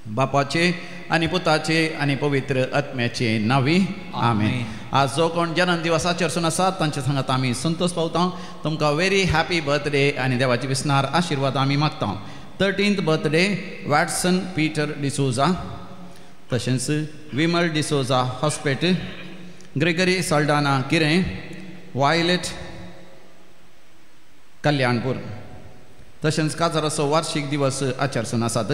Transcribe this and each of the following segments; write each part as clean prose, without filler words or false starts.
बापाचे आणि पुताचे आणि पवित्र आत्म्याचे नावी आमेन. आज जो कोण जन्मदिवस आचरसून आसात तांचे सांगात आमी संतोष पावता. तुमकां वेरी हॅपी बर्थडे आनी देवाची विस्नार आशिर्वाद आमी मागता. 13th birthday Watson Peter D'Souza, तशेंच Vimal D'Souza Hospet, Gregory Saldanha Kirem, Violet Kalyanpur. तशेंच काजाराचो वार्षिक दिवस आचरसून आसात.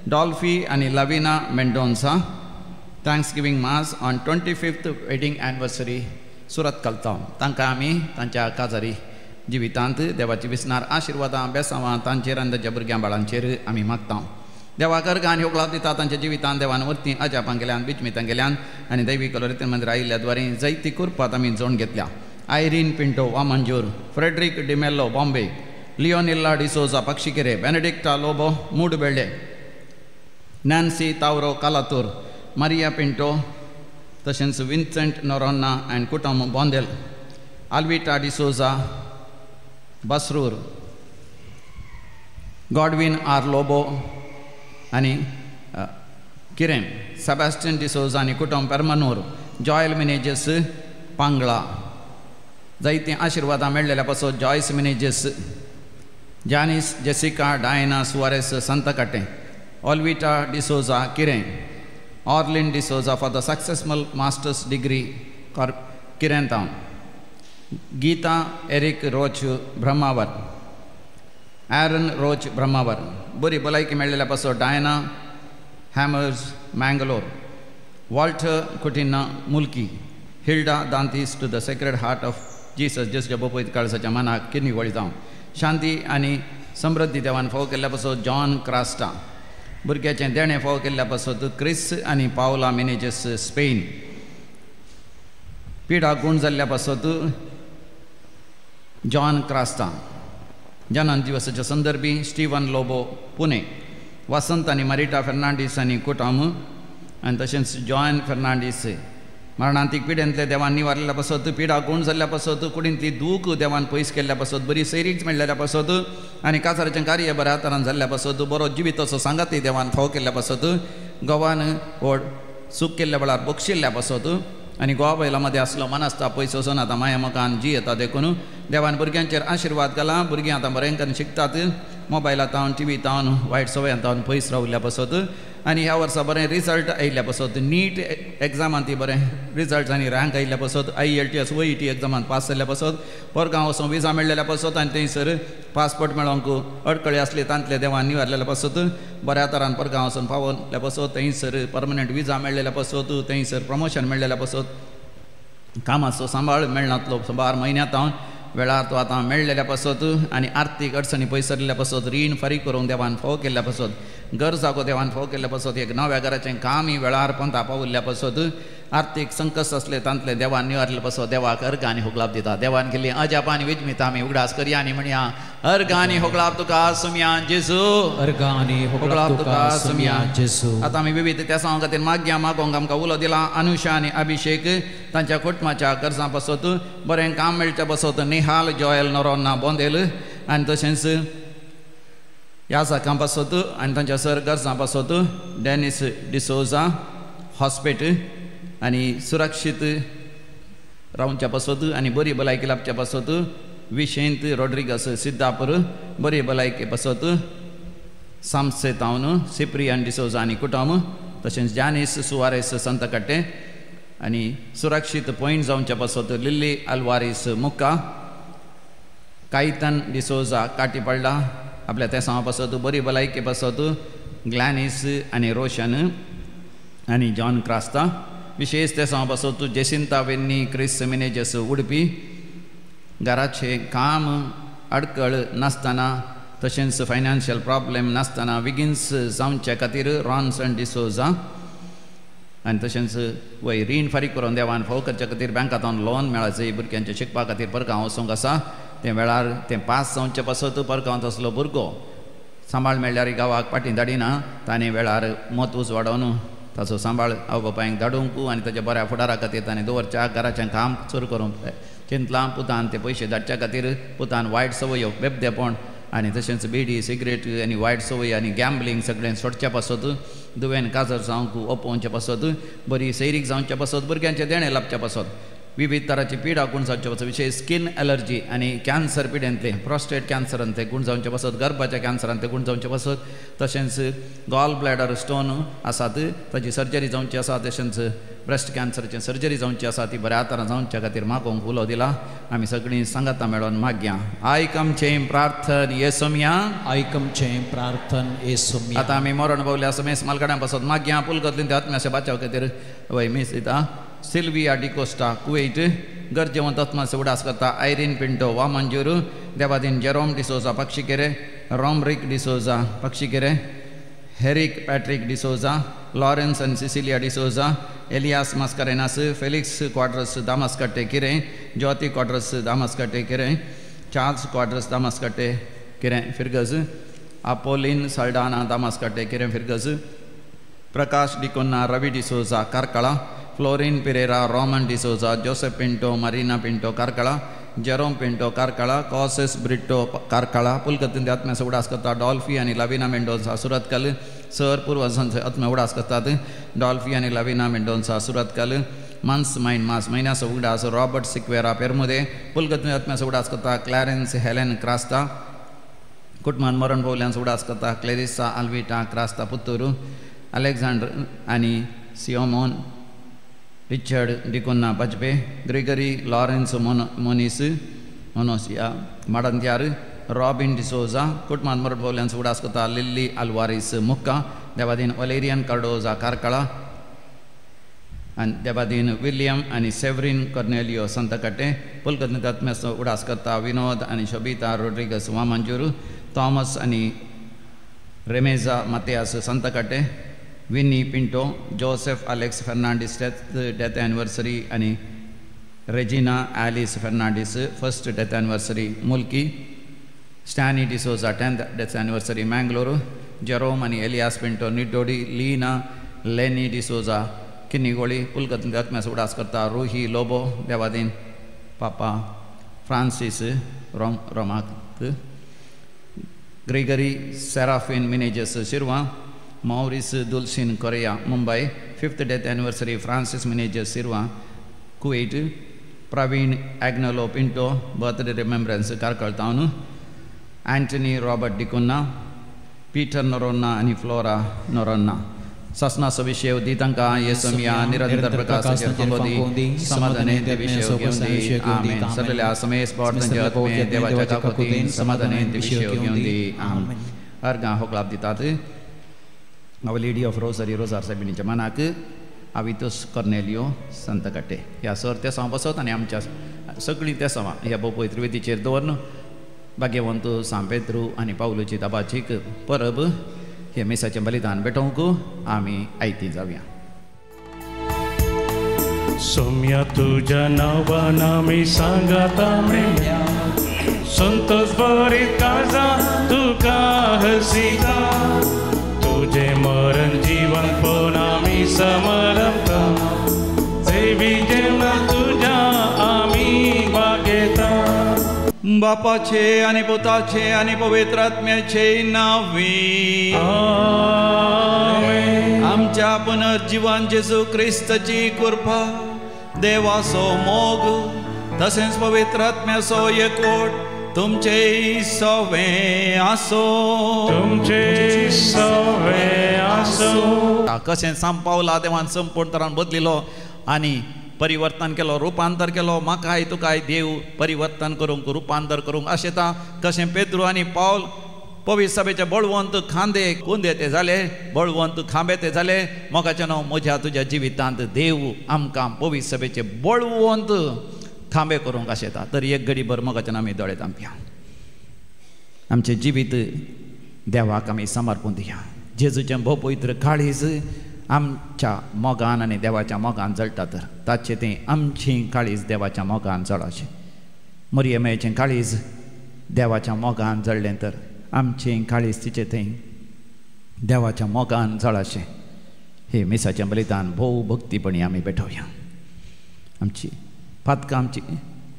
डॉल्फी आणि Lavina Mendonca thanksgiving mass on 25th wedding anniversary सुरत कलता. तांकां आमी तांच्या काजारी जिवितांत देवाची विस्नार आशिर्वादां बेसांवां तांचेर आनी तांच्या भुरग्यां बाळांचेर आमी मागता. देवाक अर्गां होगळाव दिता तांच्या जिवितांत देवान वर्ती अजापां गेल्यान बिचमितां गेल्यान आनी दैवी कलोरितीन मंदिर आयिल्ल्या द्वारे जायती कुरपात आमी जोड घेतल्या. Irene Pinto Vamanjoor, Frederick D'Mello Bombay, Leonilla D'Souza Pakshikere, Benedicta Lobo Moodubelle, Nancy Tauro Kalathur, Maria Pinto, तशेंच विन्सेंट नोरोन्ना अँड कुटुंब Bondel, Alvita D'Souza Basrur, Godwin R Lobo आनी किरें, सेबॅस्टियन डिसोजा आनी कुटुंब पेरमानूर, जॉयल मिनेजेस पांगळा. जायती आशिर्वादां मेळ्ळेल्या पासून Joyce Menezes, Janice Jessica Diana Soares Santhekatte, Alvita D'Souza Kirem, Orlin D'Souza for the successful masters degree Kirem टावन, Geeta Eric Roche Brahmavar, Aaron Roche Brahmavar. बरी भलायकी मेळ्ळेल्या पासून Diana Hammers Mangalore, Walter Coutinho Mulki, Hilda Dantis to the Sacred Heart of Jesus जेसच्या बोपयत काळजाच्या मनाक kidney वळिता. शांती आनी समृद्धी देवान फावो केल्ल्या पासून जॉन क्रास्टा. भुरग्याचें देणें फावो केल्ल्या पासून क्रिस आनी पावला मिनेजेस स्पेन. पिडा गूण जाल्ल्या पासून जॉन क्रास्टा. जन्म दिवसाच्या संदर्भी स्टीवन लोबो पुणे, वसंत आनी मारिटा फेर्नांडीस आनी कुटुंब आनी तशेंच जॉन फेर्नांडीस. मरणांतीक पिड्यांतले देवान निवारलेल्या पासून पिडा गूण जाल्ल्या पासून कुडींतली दूख देवान पयस केल्ल्या पासून बरी सैरीक मेळ्ळेल्या पासून आनी कासाराचें कार्य बऱ्या तरान जाल्ल्या पासून बरो जिविताचो सांगाती देवान फावो केल्ल्या पासून गोवान व्हड सूख केल्ल्या वेळार बक्षिल्ल्या पासून आनी गोवा बैला मदें आसलो मनासता पयस वचून आतां माया मोगान जी येता देखून देवान भुरग्यांचेर आशिर्वाद घाला. भुरगीं आतां बरें करून शिकतात. मोबायलांत टीव्हींत वायट सवयांत पयस राविल्ल्या पासून आनी ह्या वर्सा बरें रिजल्ट आयिल्ल्या पासून नीट एग्जामांत ती बरें रिजल्ट आनी रँक आयिल्ल्या पासून IELTS OET एग्जामांत पास जाल्ल्या पासून परगांव वचून विजा मेळ्ळेल्या पासून आनी थंयसर पासपोर्ट मेळोंक अडकळी आसली तांतले देवान निवारलेल्या पासून बऱ्या तरान परगांव वचून पावल्या पासून थंयसर परमनंट विजा मेळ्ळेल्या पासून थंयसर प्रमोशन मेळ्ळेल्या पासून कामाचो सांबाळ मेळनातलो 12 म्हयन्यांत वेळार तो आतां मेळ्ळेल्या पासून आनी आर्थीक अडचणी पयसरलेल्या पासून रीण फारीक करूंक देवान फावो केल्ल्या पासून गरजागो देवान फावो केल्ल्या पासून एक नव्या घराचें काम ही वेळार पंथा पावल्ल्या पासून आर्थीक संकट आसले तांतले देवान निवारले पासून देवाक अर्घ आनी होगलाप दिता. देवान केल्ली अजाप आनी विजमितां आमी उगडास करया आनी म्हणया अर्घ आनी होगलाप तुका सुमया जेजू, अर्घ आनी होगलाप तुका सुमया जेजू. आतां आमी विविध त्या सांग खातीर मागया मागोंक आमकां उलो दिला. अनुषा आनी अभिषेक तांच्या कुटुंबाच्या गरजां पासून बरें काम मेळच्या पासून निहाल जॉयल नोरोन्ना बोंदेल आनी तशेंच ह्या साकां पासून आनी तांच्या सर गरजां पासून डॅनिस डिसोजा हॉस्पेट आनी सुरक्षीत रावच्या पासून आनी बरी भलायकी लाभच्या पासून विशेंत रॉड्रिगस सिद्धापूर बरी भलायकी पासून सामसे तावन सिप्रियन डिसोजा आनी कुटुंब तशेंच जानीस सुवारेस सांताकाटे आनी सुरक्षीत पॉयंट जावच्या पासून लिल्ली आल्वारीस मुक्का, कायतन डिसोजा काटी पडला आपल्या तेसां पासून बरी भलायकी पासून ग्लॅनिस आनी रोशन आनी जॉन क्रास्ता. विशेष तेसां पासून जेसिंता वेन्नी क्रिस मिनेजेस उडपी. घराचें काम अडकळ नासतना तशेंच फायनान्शियल प्रॉब्लेम नासतना विगिन्स जावचे खातीर रॉन्सन डिसोजा आनी तशेंच वय रीण फारीक करून देवान फावो करच्या खातीर बँकांतल्यान लोन मेळाचें भुरग्यांच्या शिकपा खातीर परगांव वचूंक आसा. ते वेळार तें पास जावचे पासून परगांवांत असलो भुरगो सांबाळ मेळ्ळ्यार गांवाक फाटीं धाडिना ताणें वेळार मत उजवाडोवन ताचो सांबाळ आवय बापायक धाडूंक आनी ताच्या बऱ्या फुडारा खातीर ताणें दवरच्या घराचें काम सुरू करूंक चिंतलां. पुतान ते पयशे धाडच्या खातीर पुतान वायट संवयो बेबदेपण आनी तशेंच बिडी सिगरेट आनी वायट संवय आनी गॅम्बलींग सगळें सोडचें पासत दुवेन काजर जावंक ओपोवचें पासत बरी सैरीक जावचें पासत भुरग्यांचें देणें लाभचें पासत विविध तरांची पिडा गूण जावचे पासत विशेश स्कीन एलर्जी आनी कॅन्सर पिड्यांतले प्रोस्टेट कॅन्सरान ते गूण जावचे पासत गर्भाच्या कॅन्सरान ते गूण जावचे पासत तशेंच गॉल ब्लॅडर स्टोन आसात ताची सर्जरी जावची आसा तशेंच ब्रेस्ट कॅन्सराची सर्जरी जावची आसा ती बऱ्या तरां जावच्या खातीर मागोवंक उलो दिला. आमी सगळीं सांगाता मेळोन मागया. आयकमचें प्रार्थन येसुमिया आयकमचें प्रार्थन येसुमिया. आतां आमी मरण पावल्या समेस मालगाड्यां पासत मागया पुलगतलीं त्या आत्म्याच्या बाचाव खातीर वय मीस दिता. सिल्विया डिकोस्टा कुवेट गरजेवंत आत्माचो उडास करता. आयरीन पिंटो वामंजूर देवादीन Jerome D'Souza Pakshikere Romeric D'Souza Pakshikere Herick Patrick D'Souza Lawrence आनी Cecilia D'Souza Elias Mascarenhas Felix Quadras Damaskatte Kirem Jyoti Quadros Damaskatte किरे चार्ल्स क्वाड्रस दामास्कटे किरे फिरगज अपोलिन साल्डाना दामास्कटे किरे फिरगज Prakash D'Cunha Ravi D'Souza Karkala Florine Pereira Roman D'Souza Joseph Pinto Marina Pinto Karkala Jerome Pinto Karkala कॉसेस Brito Karkala पुलकतीन आत्म्याचो उडास करता. डॉल्फी आनी लाविना मेंडोन्सा सुरतकल सर पूर्वजांचे आत्म्या उडास करतात. डॉल्फी आनी लाविना मेंडोन्सा सुरतकल मंस मायन मास महिन्याचो उडास रॉबर्ट सिक्वेरा पेरमुदे पुलकतीन आत्म्याचो उडास करता. क्लॅरेन्स हेलेन क्रास्ता कुटुंबान मरण पावल्यांचो उडास करता. Clarissa Alvita Crasta Puttur Alexander आनी Simon Richard D'Cunha Bajpe Gregory Lawrence Monis मोनोसिया माडंत्यार रॉबिन डिसोजा कुटुंबान मरण पावल्यांचो उडास करता. लिल्ली आल्वारिस मुक्का देवादीन वलेरियन कार्डोजा कारकळा आनी देवादीन विलियम आनी सेवरीन कॉर्नेलियो संतकटे पुलकतीन आत्म्याचो उडास करता. विनोद आनी शोभिता रोड्रिगस वामंजूर थॉमस आनी रेमेजा Mathias Santhekatte Vinny Pinto Joseph Alex Fernandes death anniversary आनी Regina Alice Fernandes first death anniversary Mulki Stany D'Souza 10th death anniversary Mangalore Jerome आनी Elias Pinto Nidodi Leena Lenny D'Souza Kinnigoli पुलकतीन आत्म्याचो उडास करता. रुही लोबो देवादीन पापा फ्रांसीस रोमाक Gregory Seraphine Menezes Shirva Maurice Dulcine Correa Mumbai 5th death anniversary Francis Menezes Shirva Kuwait Praveen Agnelo Pinto birthday remembrance Karkala टावन Antony Robert डिकोन्ना Peter नोरोन्ना आनी फ्लोरा नोरोन्ना ससनाचो विशय दितांका येसुमिया निरंतर प्रकाशाचे फलोदी समाधाने ते विशय घेवंदी आमेन. सगळ्या समेस पॉर्टनाचे आत्मे देवाच्या काकुतीन समाधाने ते विशय घेवंदी आमेन. अर्गां होकलाप दितात. Our Lady of Rosary रोजार साहेबिणीच्या मनाक आवितोस कॉर्नेलियो संतकटे ह्या सर त्या सांव बसत आनी आमच्या सगळीं त्या सांवा ह्या पवित्र वेदीचेर दवरून भाग्यवंत सांत पेद्रू आनी पावलोची दाबाचीक परब हे मेसाचें बलिदान भेटोवंक आमी आयती जावया. सोम्या तुझ्या नांवान आमी सांगाता मेळ्या संतोष भरीत काळजा तुका हसिता तुझे मरण जीवन पण आमी समरता देवी जेवणा तुझ्या आमी बागेता. बापाचे आनी पुताचे आनी पवित्र आत्म्याचे नांवी आमच्या पुनर्जीवन जेजू क्रिस्ताची कृपा देवाचो मोग तशेंच पवित्र आत्म्याचो एकवट तुमचे सवे आसो कशें सांपावला देवान संपूर्ण तरान बदलिलो आनी परिवर्तन केलो रुपांतर केलो. म्हाकाय तुकाय देव परिवर्तन करूंक रुपांतर करूंक आशेता. कशें पेद्रू आनी पावल पवित्र सभेचे बळवंत खांदे कुंदे ते जाले बळवंत खांबे ते जाले. मोगाचें नांव म्हज्या तुज्या जिवितांत देव आमकां पवित्र सभेचे बळवंत खांबे करूंक आशेता. तर एक घडी भर मोगाचें आमी दोळे धांपया. आमचें जिवीत देवाक आमी समर्पून दिया. जेजूचें भोव पवित्र काळीज आमच्या मोगान आनी देवाच्या मोगान जळटा तर ताचें तें आमचें काळीज देवाच्या मोगान जळाचें. मरियमेचें काळीज देवाच्या मोगान जळ्ळें तर आमचें काळीस्तीचें थंय देवाच्या मोगान जळाशें हे मिसाचें बलिदान भोव भक्तीपणी आमी पेटोवया. आमची पातकां आमची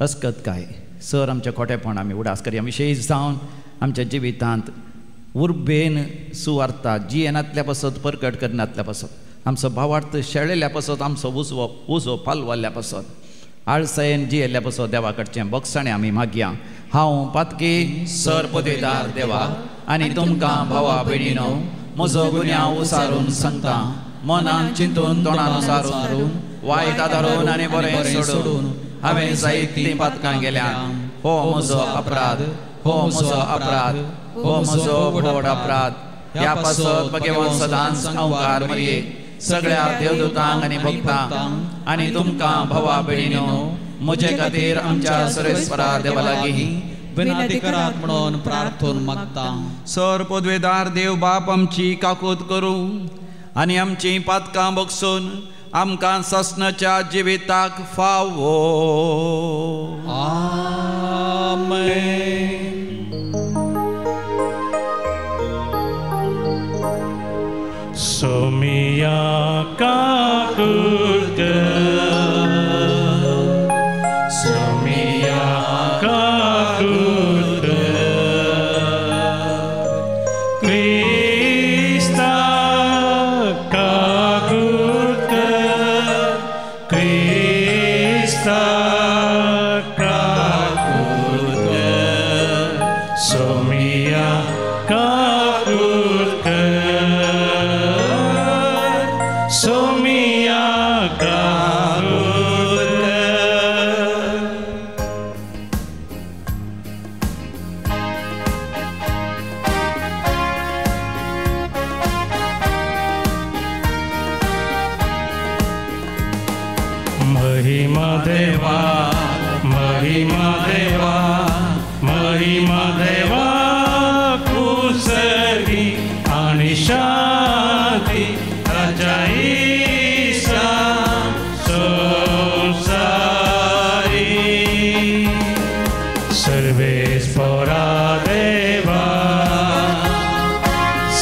अस्कतकाय सर आमच्या खोटेपण आमी उडास करया. विशेश जावन आमच्या जिवितांत उर्बेन सुवार्ता जियेनांतल्या पासत परकट करनातल्या पासत आमचो भावार्थ शेळिल्ल्या पासत आमचो उजो पालवाल्ल्या पासत आळसायेन जियेल्ल्या पासत देवा कडचें बगसाणें आमी मागया. हांव पातकी सर पदवीदार देवा आनी तुमकां भावा भयणीनो म्हजो गुन्यांव उसारून सांगता. मनान चिंतून तोंडान उसारून वायट आदारून आनी बरें सोडून हांवें जायतीं पातकां गेल्यां. हो म्हजो अपराध, हो म्हजो अपराध, हो म्हजो व्हड अपराध. ह्या पासत भगवान सदांच अवकार मरये सगळ्या देवदूतांक आनी भक्तांक आनी तुमकां भावा भयणीनो म्हजे खातीर आमच्या सर्वेस्परा देवा लागीं विनंती करात म्हणून प्रार्थून मागता. सर पदवेदार देव बाप आमची काकूत करूं आनी आमची पातकां बगसून आमकां ससनाच्या जिविताक फावो. आमेन. सोमिया काकूत सोमिया काकूत क्रिस्ता काकूत क्रिस्ता काकूत सोमिया काकूत सोमिया काकूत. महिमा देवा महिमा देवा महिमा देवा कुसरी आणि शांती राजाईसा संसारी सर्वेस्परा देवा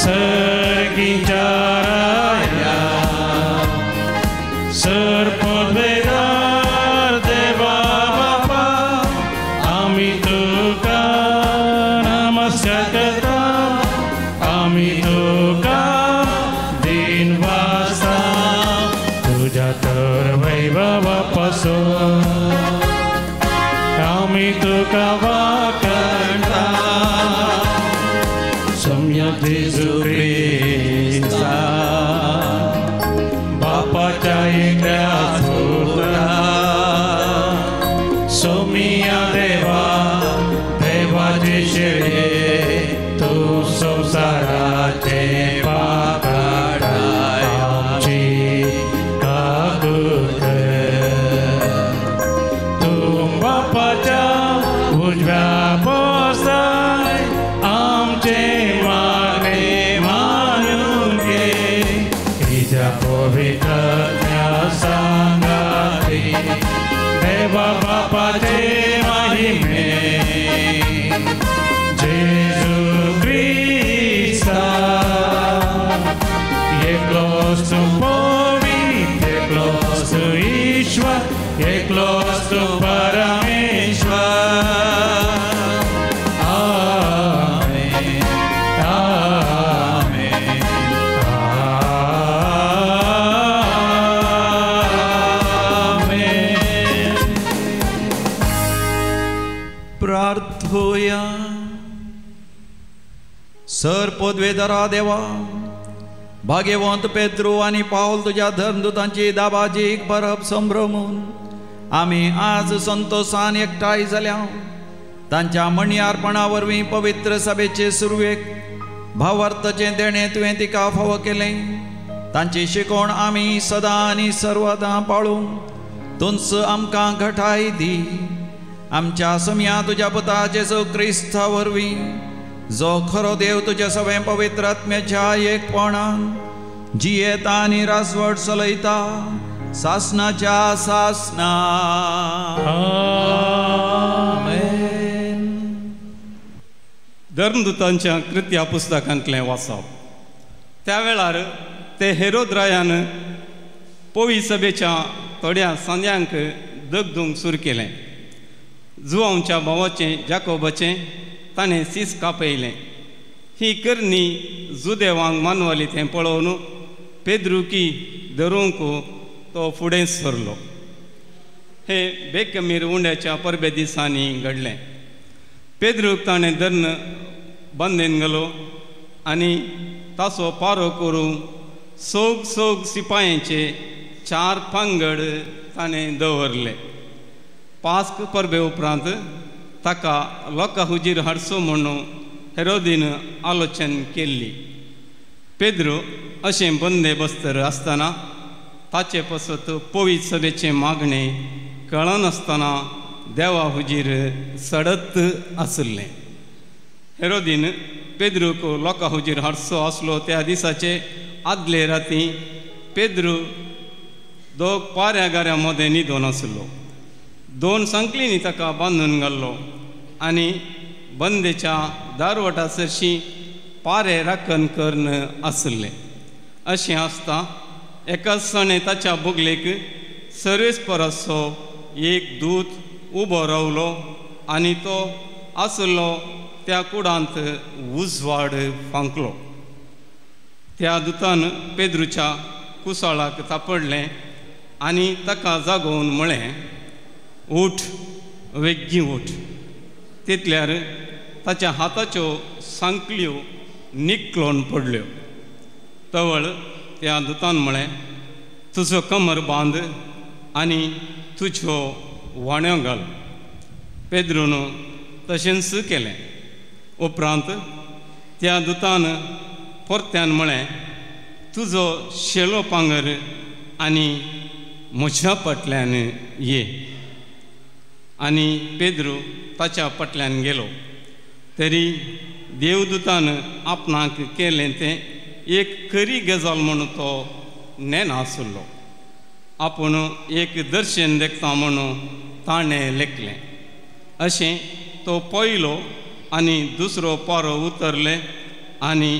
सर्गीच्या राया सरपदवेदार देवा बापा आम्ही तुका नमस्कार करता. आम्ही तुका दिन वाजता तुझ्या तर वैभवापासून आम्ही तुका वाकणता. सम्यक जेजू ख्रिस्ता बापाच्या एकट्या पुत्रा सोमिया देवा देवाचे शेळे तू संसाराचे पाप काढाय. आमची काकूत तू बापाच्या उजव्या बसाय आमचे मागणे मानून घे. तिच्या पवित्र सांगाती देवा बापाचे महिमे जेजू ख्रिस्ता एकलोच तू पवित्र एकलोच तू ईश्वर एकलोच तू परमेश्वर. आमेन आमेन आमेन. प्रार्थोया. सर पदवेदारा देवा भाग्यवंत पेद्रू आनी पावल तुझ्या धर्मदूतांची दाबाजीक बरप संभ्रमून आमी आज संतोषान एकठांय जाल्या. तांच्या मणयार्पणा वरवीं पवित्र सभेचे सुरवेक भावार्थाचें देणें तुवें तिका फाव केलें. तांची शिकवण आमी सदां आनी सर्वदां पाळूंक तुंच आमकां घटाय दी. आमच्या सम्या तुझ्या पुता जेजू क्रिस्ता वरवीं जो खरो देव तुझे सगळे पवित्र आत्म्याच्या एकपणान जियेता आनी रासवट चलयता सासनाच्या सासना. आमेन. धर्मदूतांच्या कृत्या पुस्तकांतलें वाचप. त्या वेळार ते हेरोद रायान पोवी सभेच्या थोड्या सांद्यांक दगदूंक सुरू केलें. जुआंवच्या भावाचें जाकोबाचें ताणें सीस कापयलें. ही करणी जुदेवांक मानवली तें पळोवन पेद्रुकी धरूंक तो फुडें सरलो. हे बेकमीर उंड्याच्या परबे दिसांनी घडलें. पेद्रूक ताणें धरण बांदेन गेलो आनी ताचो पारो करून सोग सिपायांचे 4 पंगड ताणें दवरले. पास्क परबे उपरांत ताका लोकां हुजीर हाडचो म्हणून हेरोदीन आलोचन केल्ली. पेद्रू अशें बंदोबस्तर आसतना ताचे पासत पवित्र सभेचें मागणें कळनासतना देवा हुजीर सडत आसलें. हेरोदीन पेद्रूक लोकां हुजीर हाडचो आसलो त्या दिसाचे आदले राती पेद्रू 2 पाऱ्या गाऱ्या मदें न्हिदोन आसलो. 2 सांकलींनी ताका बांदून घाल्लो आनी बंदेच्या दारवटा सरशी पारे राखण करून आसले. अशें आसता एकाच सणे ताच्या बोगलेक सर्वेस्पराचो एक दूत उबो रावलो आनी तो आसलो त्या कुडांत उजवाड फांकलो. त्या दुतान पेद्रूच्या कुसाळाक तापडलें आनी ताका जागोवन म्हळें, उठ, वेग्गी उठ. तितल्यार ताच्या हाताच्यो सांकल्यो निकलोवन पडल्यो. तवळ त्या दुतान म्हळें, तुजो कमर बांद आनी तुज्यो वाण्यो घाल. पेद्रून तशेंच केलें. उपरांत त्या दुतान परत्यान म्हळें, तुजो शेलो पांगर आनी म्हज्या फाटल्यान ये. आनी पेद्रू ताच्या फाटल्यान गेलो. तरी देवदूतान आपणाक केलें तें एक खरी गजाल म्हणून तो नेनासलो. आपूण एक दर्शन देखता म्हणून ताणें लेखलें. अशें तो पयलो आनी दुसरो पारो उतरले आनी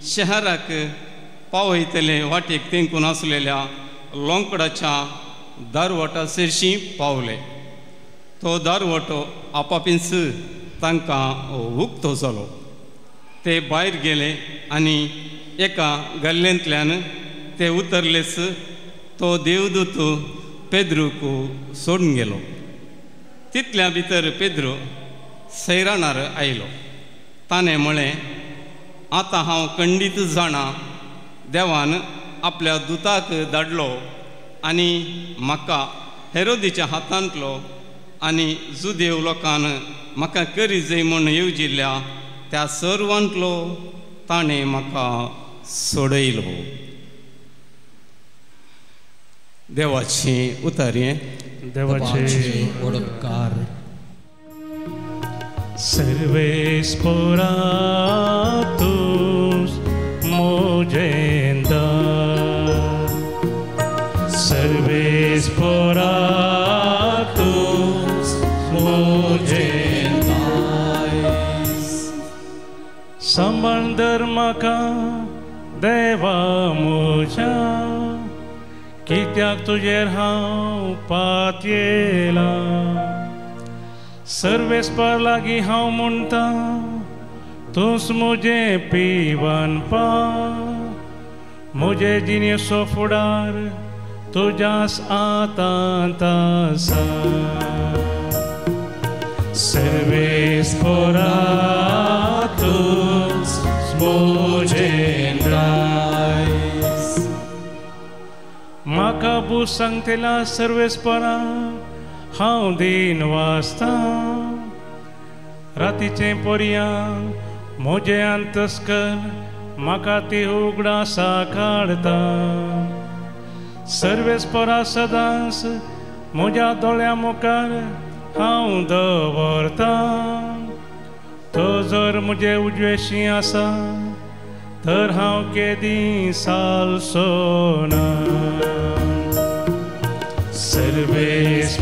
शहराक पावयतले वाटेक तेंकून आसलेल्या लोंकडाच्या दारवटा सरशी पावले. तो दारवटो आपापीच तांकां उक्तो जालो. ते भायर गेले आनी एका गल्लेंतल्यान ते उतरलेच तो देवदूत पेद्रूक सोडून गेलो. तितल्या भितर पेद्रू सैराणार आयलो. ताणें म्हळें, आतां हांव खंडीत जाणा देवान आपल्या दुताक धाडलो आनी म्हाका हेरोदीच्या हातांतलो आनी जुदेव लोकान म्हाका करी जाय म्हूण येवजिल्ल्या त्या सर्वांतलो ताणें म्हाका सोडयलो. देवाची उतारी. देवाचे ओडकार. सर्वेस पोराtus mojenda. सर्वेस पोराtus mojenda. सांबाळ दर म्हाका देवा म्हज्या, कित्याक तुजेर हांव पातयेला. सर्वेस्पर लागीं हांव म्हणटा, तूंच म्हजें पिवानपा. म्हजे जिणेचो फुडार तुज्याच हातांत आसा. सर्वेस्पराtus mojenda. म्हाका बूस सांगतेला सर्वेस्परा हांव दिन वाचता. रातीचें पर्यां म्हजें अंतस्कर म्हाका ती उगडासा काडटा. सर्वेस्परा सदांच म्हज्या दोळ्या मुखार हांव दवरता. तो जर म्हजे उजवेशी आसा तर हांव केदी सालसोना. सर्वेस्पराtus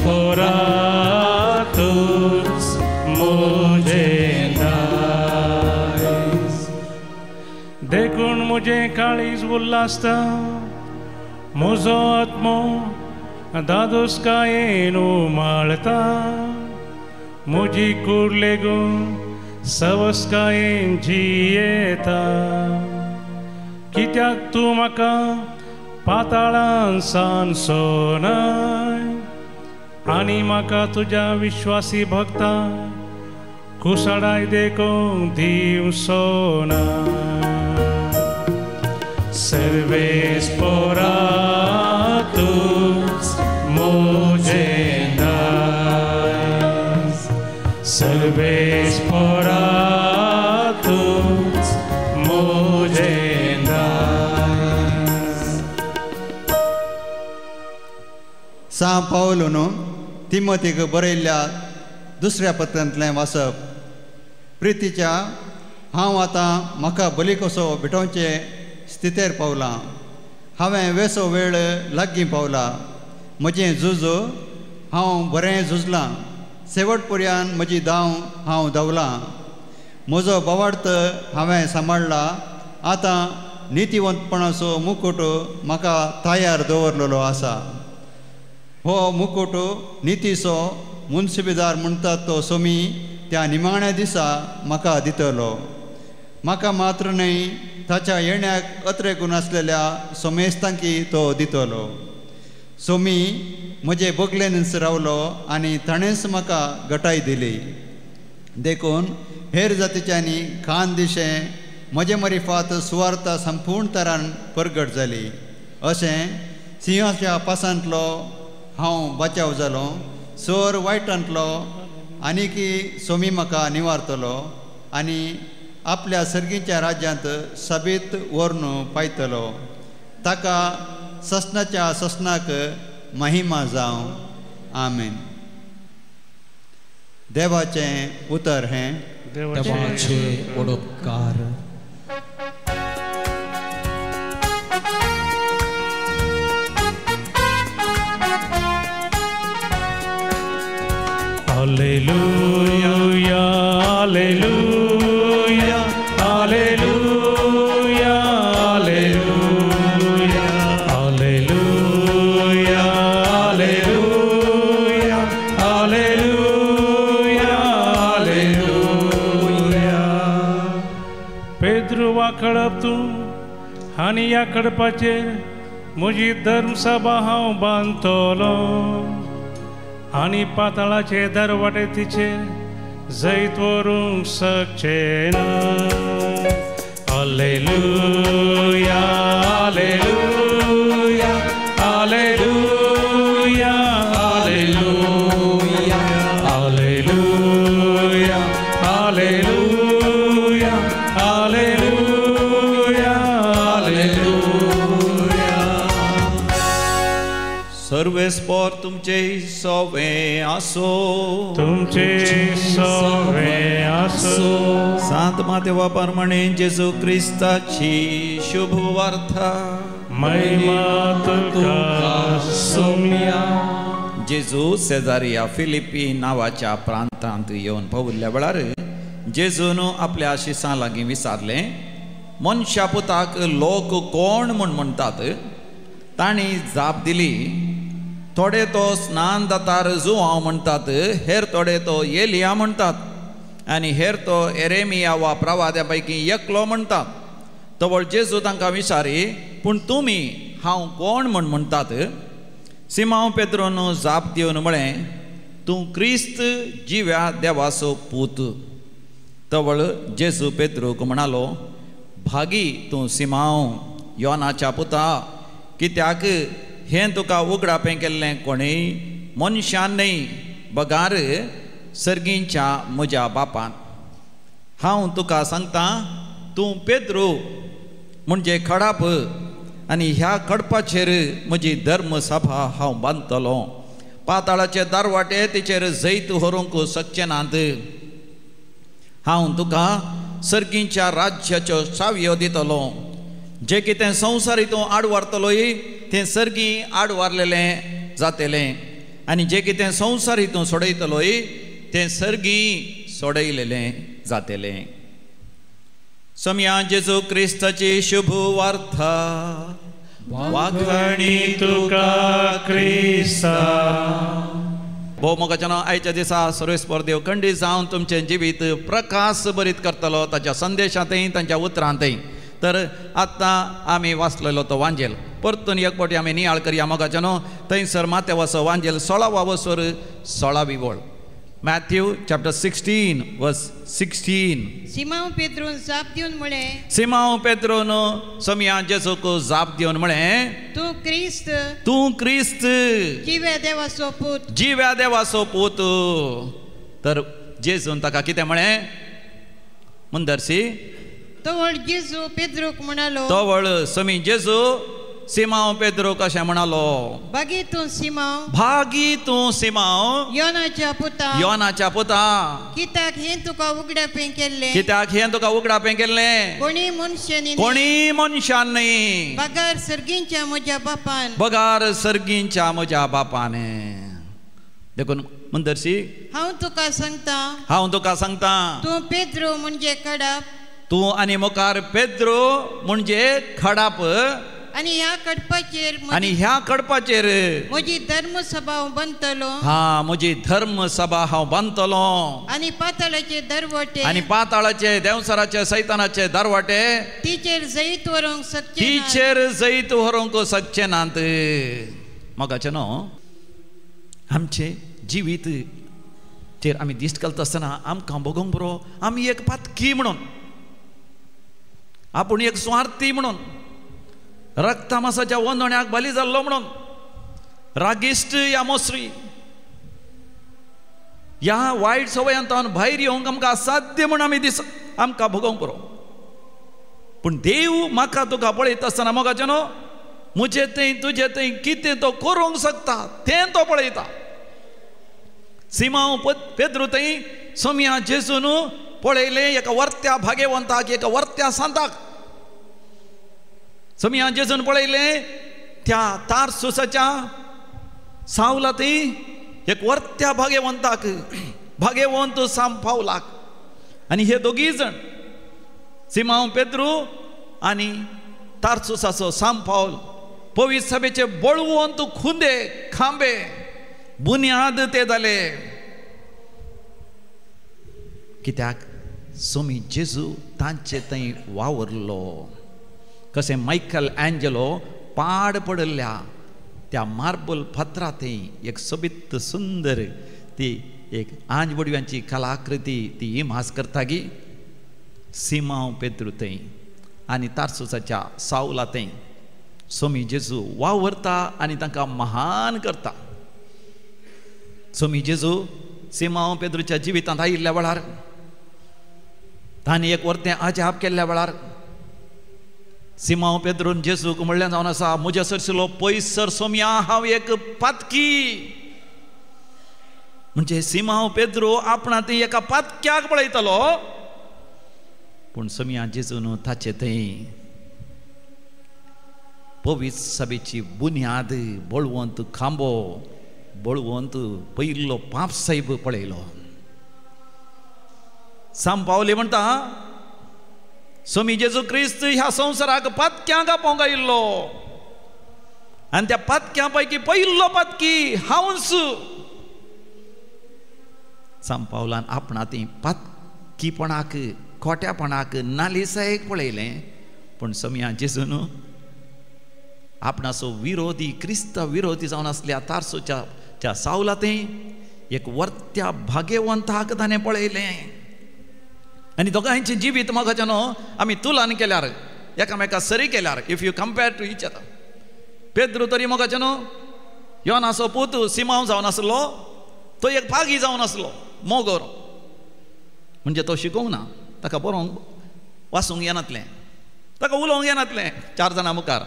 mojenda. म्हजें काळीज उल्लासता म्हजो आत्मो दादोसकायेन उमाळता म्हजी कूड लेगून सवस्कायेन जियेता कित्याक तूं म्हाका पाताळान सान सोनाय आनी म्हाका तुज्या विश्वासी भक्ता कुसडाय देखून दिव सोना सर्वेस पोरातूच मोजें दायज सर्वेस पोरातूच मोजें दायज सा पावलून तिमोथीक बरयल्ल्या दुसऱ्या पत्रांतलें वाचप प्रितीच्या हांव आतां म्हाका बली कसो भेटोवचे स्थितेर पावलां हांवें वेसो वेळ लागीं पावला म्हजें झूज हांव बरें झुजलां शेवट पर्यान म्हजी दाव हांव धांवलां म्हजो बोवार्थ हांवें सांबाळ्ळा आतां नितीवंतपणाचो मुकुट म्हाका तयार दवरलेलो आसा हो मुकुट नितीचो मुन्सिबीदार म्हणटात तो सोमी त्या निमाण्या दिसा म्हाका दितलो म्हाका मात्र न्हय ताच्या येण्याक अत्रेकून आसलेल्या सोमेस्तांकी तो दितलो सोमी म्हजे बगलेनच रावलो आनी ताणेंच म्हाका घटाय दिली देखून हेर जातीच्यांनी खान दिशें म्हजे मरिफात सुवार्ता संपूर्ण तरान परगट जाली अशें सिंहाच्या पासांतलो हांव बचाव जालो सोर वायटांतलो आनीकी सोमी म्हाका निवारतलो आनी आपल्या सर्गीच्या राज्यांत सबीत व्हरून पायतलो ताका ससनाच्या ससनाक महिमा जावं आमेन देवाचें उतर हें देवाचे उडोपकार Alleluia, alleluia, alleluia, alleluia, alleluia, alleluia, alleluia, alleluia. Pedro वाकडप तूं आनी ह्या कडपाचेर म्हजी धर्मसभा हांव बांदतलो आनी पाताळाचे दरवाटे तिचेर जैत व्हरूंक शकचें ना Alleluia, alleluia, alleluia, alleluia, alleluia, alleluia, alleluia, alleluia. सर्वेस्पर तुमचे सोवे आसो तुमचे सोवे आसो सांत मातेवा प्रमाणे जेजू क्रिस्ताची शुभ वार्ता महिमा तुका सोम्या जेजू सेजारिया फिलिपी नावाच्या प्रांतांत येवन पावल्या वेळार जेजून आपल्या शिसां लागीं विचारलें मनशा पुताक लोक कोण म्हूण म्हणटात तांणी जाप दिली थोडे तो स्नान दातार जुवांव म्हणटात हेर थोडे तो एलिया म्हणटात आनी हेर तो एरेमिया वा प्रवाद्या पैकी एकलो म्हणटात तवळ जेजू तांकां विचारी पूण तुमी हांव कोण म्हूण म्हणटात सिमांव पेद्रोन जाप दिवन म्हळें तूं क्रिस्त जिव्या देवाचो पूत तवळ जेजू पेद्रोक म्हणालो भागी तूं सिमांव योनाच्या पुता कित्याक हें तुका उगडापें केल्लें कोणेय मनशान न्हय बगार सर्गींच्या म्हज्या बापान हांव तुका सांगता तूं पेद्रो म्हणजे खडाप आनी ह्या खडपाचेर म्हजी धर्मसभा हांव बांदतलो पाताळाचे दारवाटे तिचेर जैत व्हरूंक शकचे नात हांव तुका सर्गींच्या राज्याच्यो चावयो दितलो जे कितें संवसारी तूं आड व्हरतलोय तें सर्गी आड व्हरलेलें जातलें आनी जे कितें संवसारी तूं सोडयतलोय तें सर्गी सोडयलेलें जातलें सम्या जेजू क्रिस्ताची शुभ वार्ता वाखणी तुका क्रिस्ता. भोव मोगाच्यान आयच्या दिसा सर्वेस्पर देव खंडीत जावन तुमचें जिवीत प्रकाश भरीत करतलो ताच्या संदेशांतय तांच्या उतरांतय. तर आतां आमी वाचलेलो तो वांजेल परतून एक फावटी आमी नियाळ करया मोगाच्यान. थंयसर माथेवाचो वांजेल 16वा वसर 16वी ओळ. मॅथ्यू चॅप्टर 16 वर्स 16. सिमोन पेद्रोन जाप दिवन म्हळें, सिमोन पेद्रोन सम्या जेजूक जाप दिवन म्हळें, तूं क्रिस्त जिव्या देवाचो पूत. जिव्या देवाचो पूत. तर जेजून ताका कितें म्हळें मुंदरसी? तवळ जेजू पेद्रोक म्हणालो, तवळ समी जेजू सिमोन पेद्रो कशें म्हणालो, भागी तूं सिमोन योनाच्या पुता. कित्याक हें तुका उगडापें केल्लें, कित्याक हें तुका उगडापें केल्लें कोणी मनशान न्ही, बगार सर्गींच्या म्हज्या बापान. देखून मुंदरसी हांव तुका सांगता तूं पेद्रो म्हणजे खडाप, तूं आनी मुखार पेद्रो म्हणजे खडाप, आनी ह्या कडपाचेर म्हजी धर्मसभा हांव बांदतलो. आनी पाताळाचे देवसराचे सैतानाचे दरवाटे तिचेर जैत व्हरूंक शकचे नात. मोगाचें न्हू, आमचे जिवीत चेर आमी दिश्ट घालता आसतना आमकां भोगूंक बरो आमी एक पातकी म्हणून, आपूण एक स्वार्थी म्हणून, रक्ता मासाच्या वंदण्याक बली जाल्लो म्हणून, रागिश्ट या मोसरी ह्या वायट सवयांतल्यान भायर येवंक आमकां असाध्य म्हूण आमी आमकां भोगोंक बरो. पूण देव म्हाका तुका पळयता आसतना मोगाचें न्हू, म्हजें थंय तुजें थंय कितें तो करूंक शकता तें तो पळयता. सिमोन पेद्रो थंय सम्या जेजून पळयलें एका वर्त्या भाग्यवंताक, एका वर्त्या सांताक. सम्या जेजून पळयलें त्या तार्सुसाच्या सावला थंय एक वर्त्या भाग्यवंताक, भाग्यवंत सांपावलाक. आनी हे दोगी जण सिमोन पेद्रो आनी तार्सुसाचो सांपावल पवित्र सभेचे बळवंत खुंदे खांबे बुन्याद ते जाले. कित्याक सोमी जेजू तांचे थंय वावरलो. कशें मायकल एंजेलो पाड पडल्या त्या मार्बल फातरा थंय एक सोबीत सुंदर ती एक आंजबडव्यांची कलाकृती ती इमास करता गी. सिमोन पेद्रो थंय आनी तार्सुसाच्या सावला थंय सोमी जेजू वावरता आनी तांकां महान करता. सोमी जेजू सिमोन पेद्रोच्या जिवितांत आयिल्ल्या वेळार, तांणी एक वर्तें अजाप केल्ल्या वेळार सिमोन पेद्रोन जेजूक म्हणलें जावन आसा, म्हज्या सरसिलो पयसर सोम्या हांव एक पातकी. म्हणजे सिमोन पेद्रो आपणा थंय एका पातक्याक पळयतलो, पूण सोम्या जेजून ताचे थंय पवित्र सभेची बुन्याद, बळवंत खांबो, बळवंत पयलो पाप साहेब पळयलो. सांपावली म्हणटा सोमी जेजू क्रिस्त ह्या संवसाराक पातक्यांक आपोवंक आयिल्लो आनी त्या पातक्यां पैकी पयलो पातकी हांवूच. सांपावलान आपणा ती पातकीपणाक, खोट्यापणाक, नालिसायेक पळयलें, पूण सोम्या जेजून आपणाचो विरोधी, क्रिस्त विरोधी जावन आसल्या तार्सुच्या सावला थंय एक वर्त्या भाग्यवंताक ताणें पळयलें. आनी दोगांयचें जिवीत मोगाचें न्हू, आमी तुलन केल्यार, एकामेका सरी केल्यार, if you compare to each other. पेद्रो तरी मोगाचें न्हू, योनाचो पूत सिमोन जावन आसलो, तो एक पागी जावन आसलो, मोगोर. म्हणजे तो शिकोवंक ना, ताका बरोवंक वाचूंक येनातलें, ताका उलोवंक येनातलें 4 जाणां मुखार.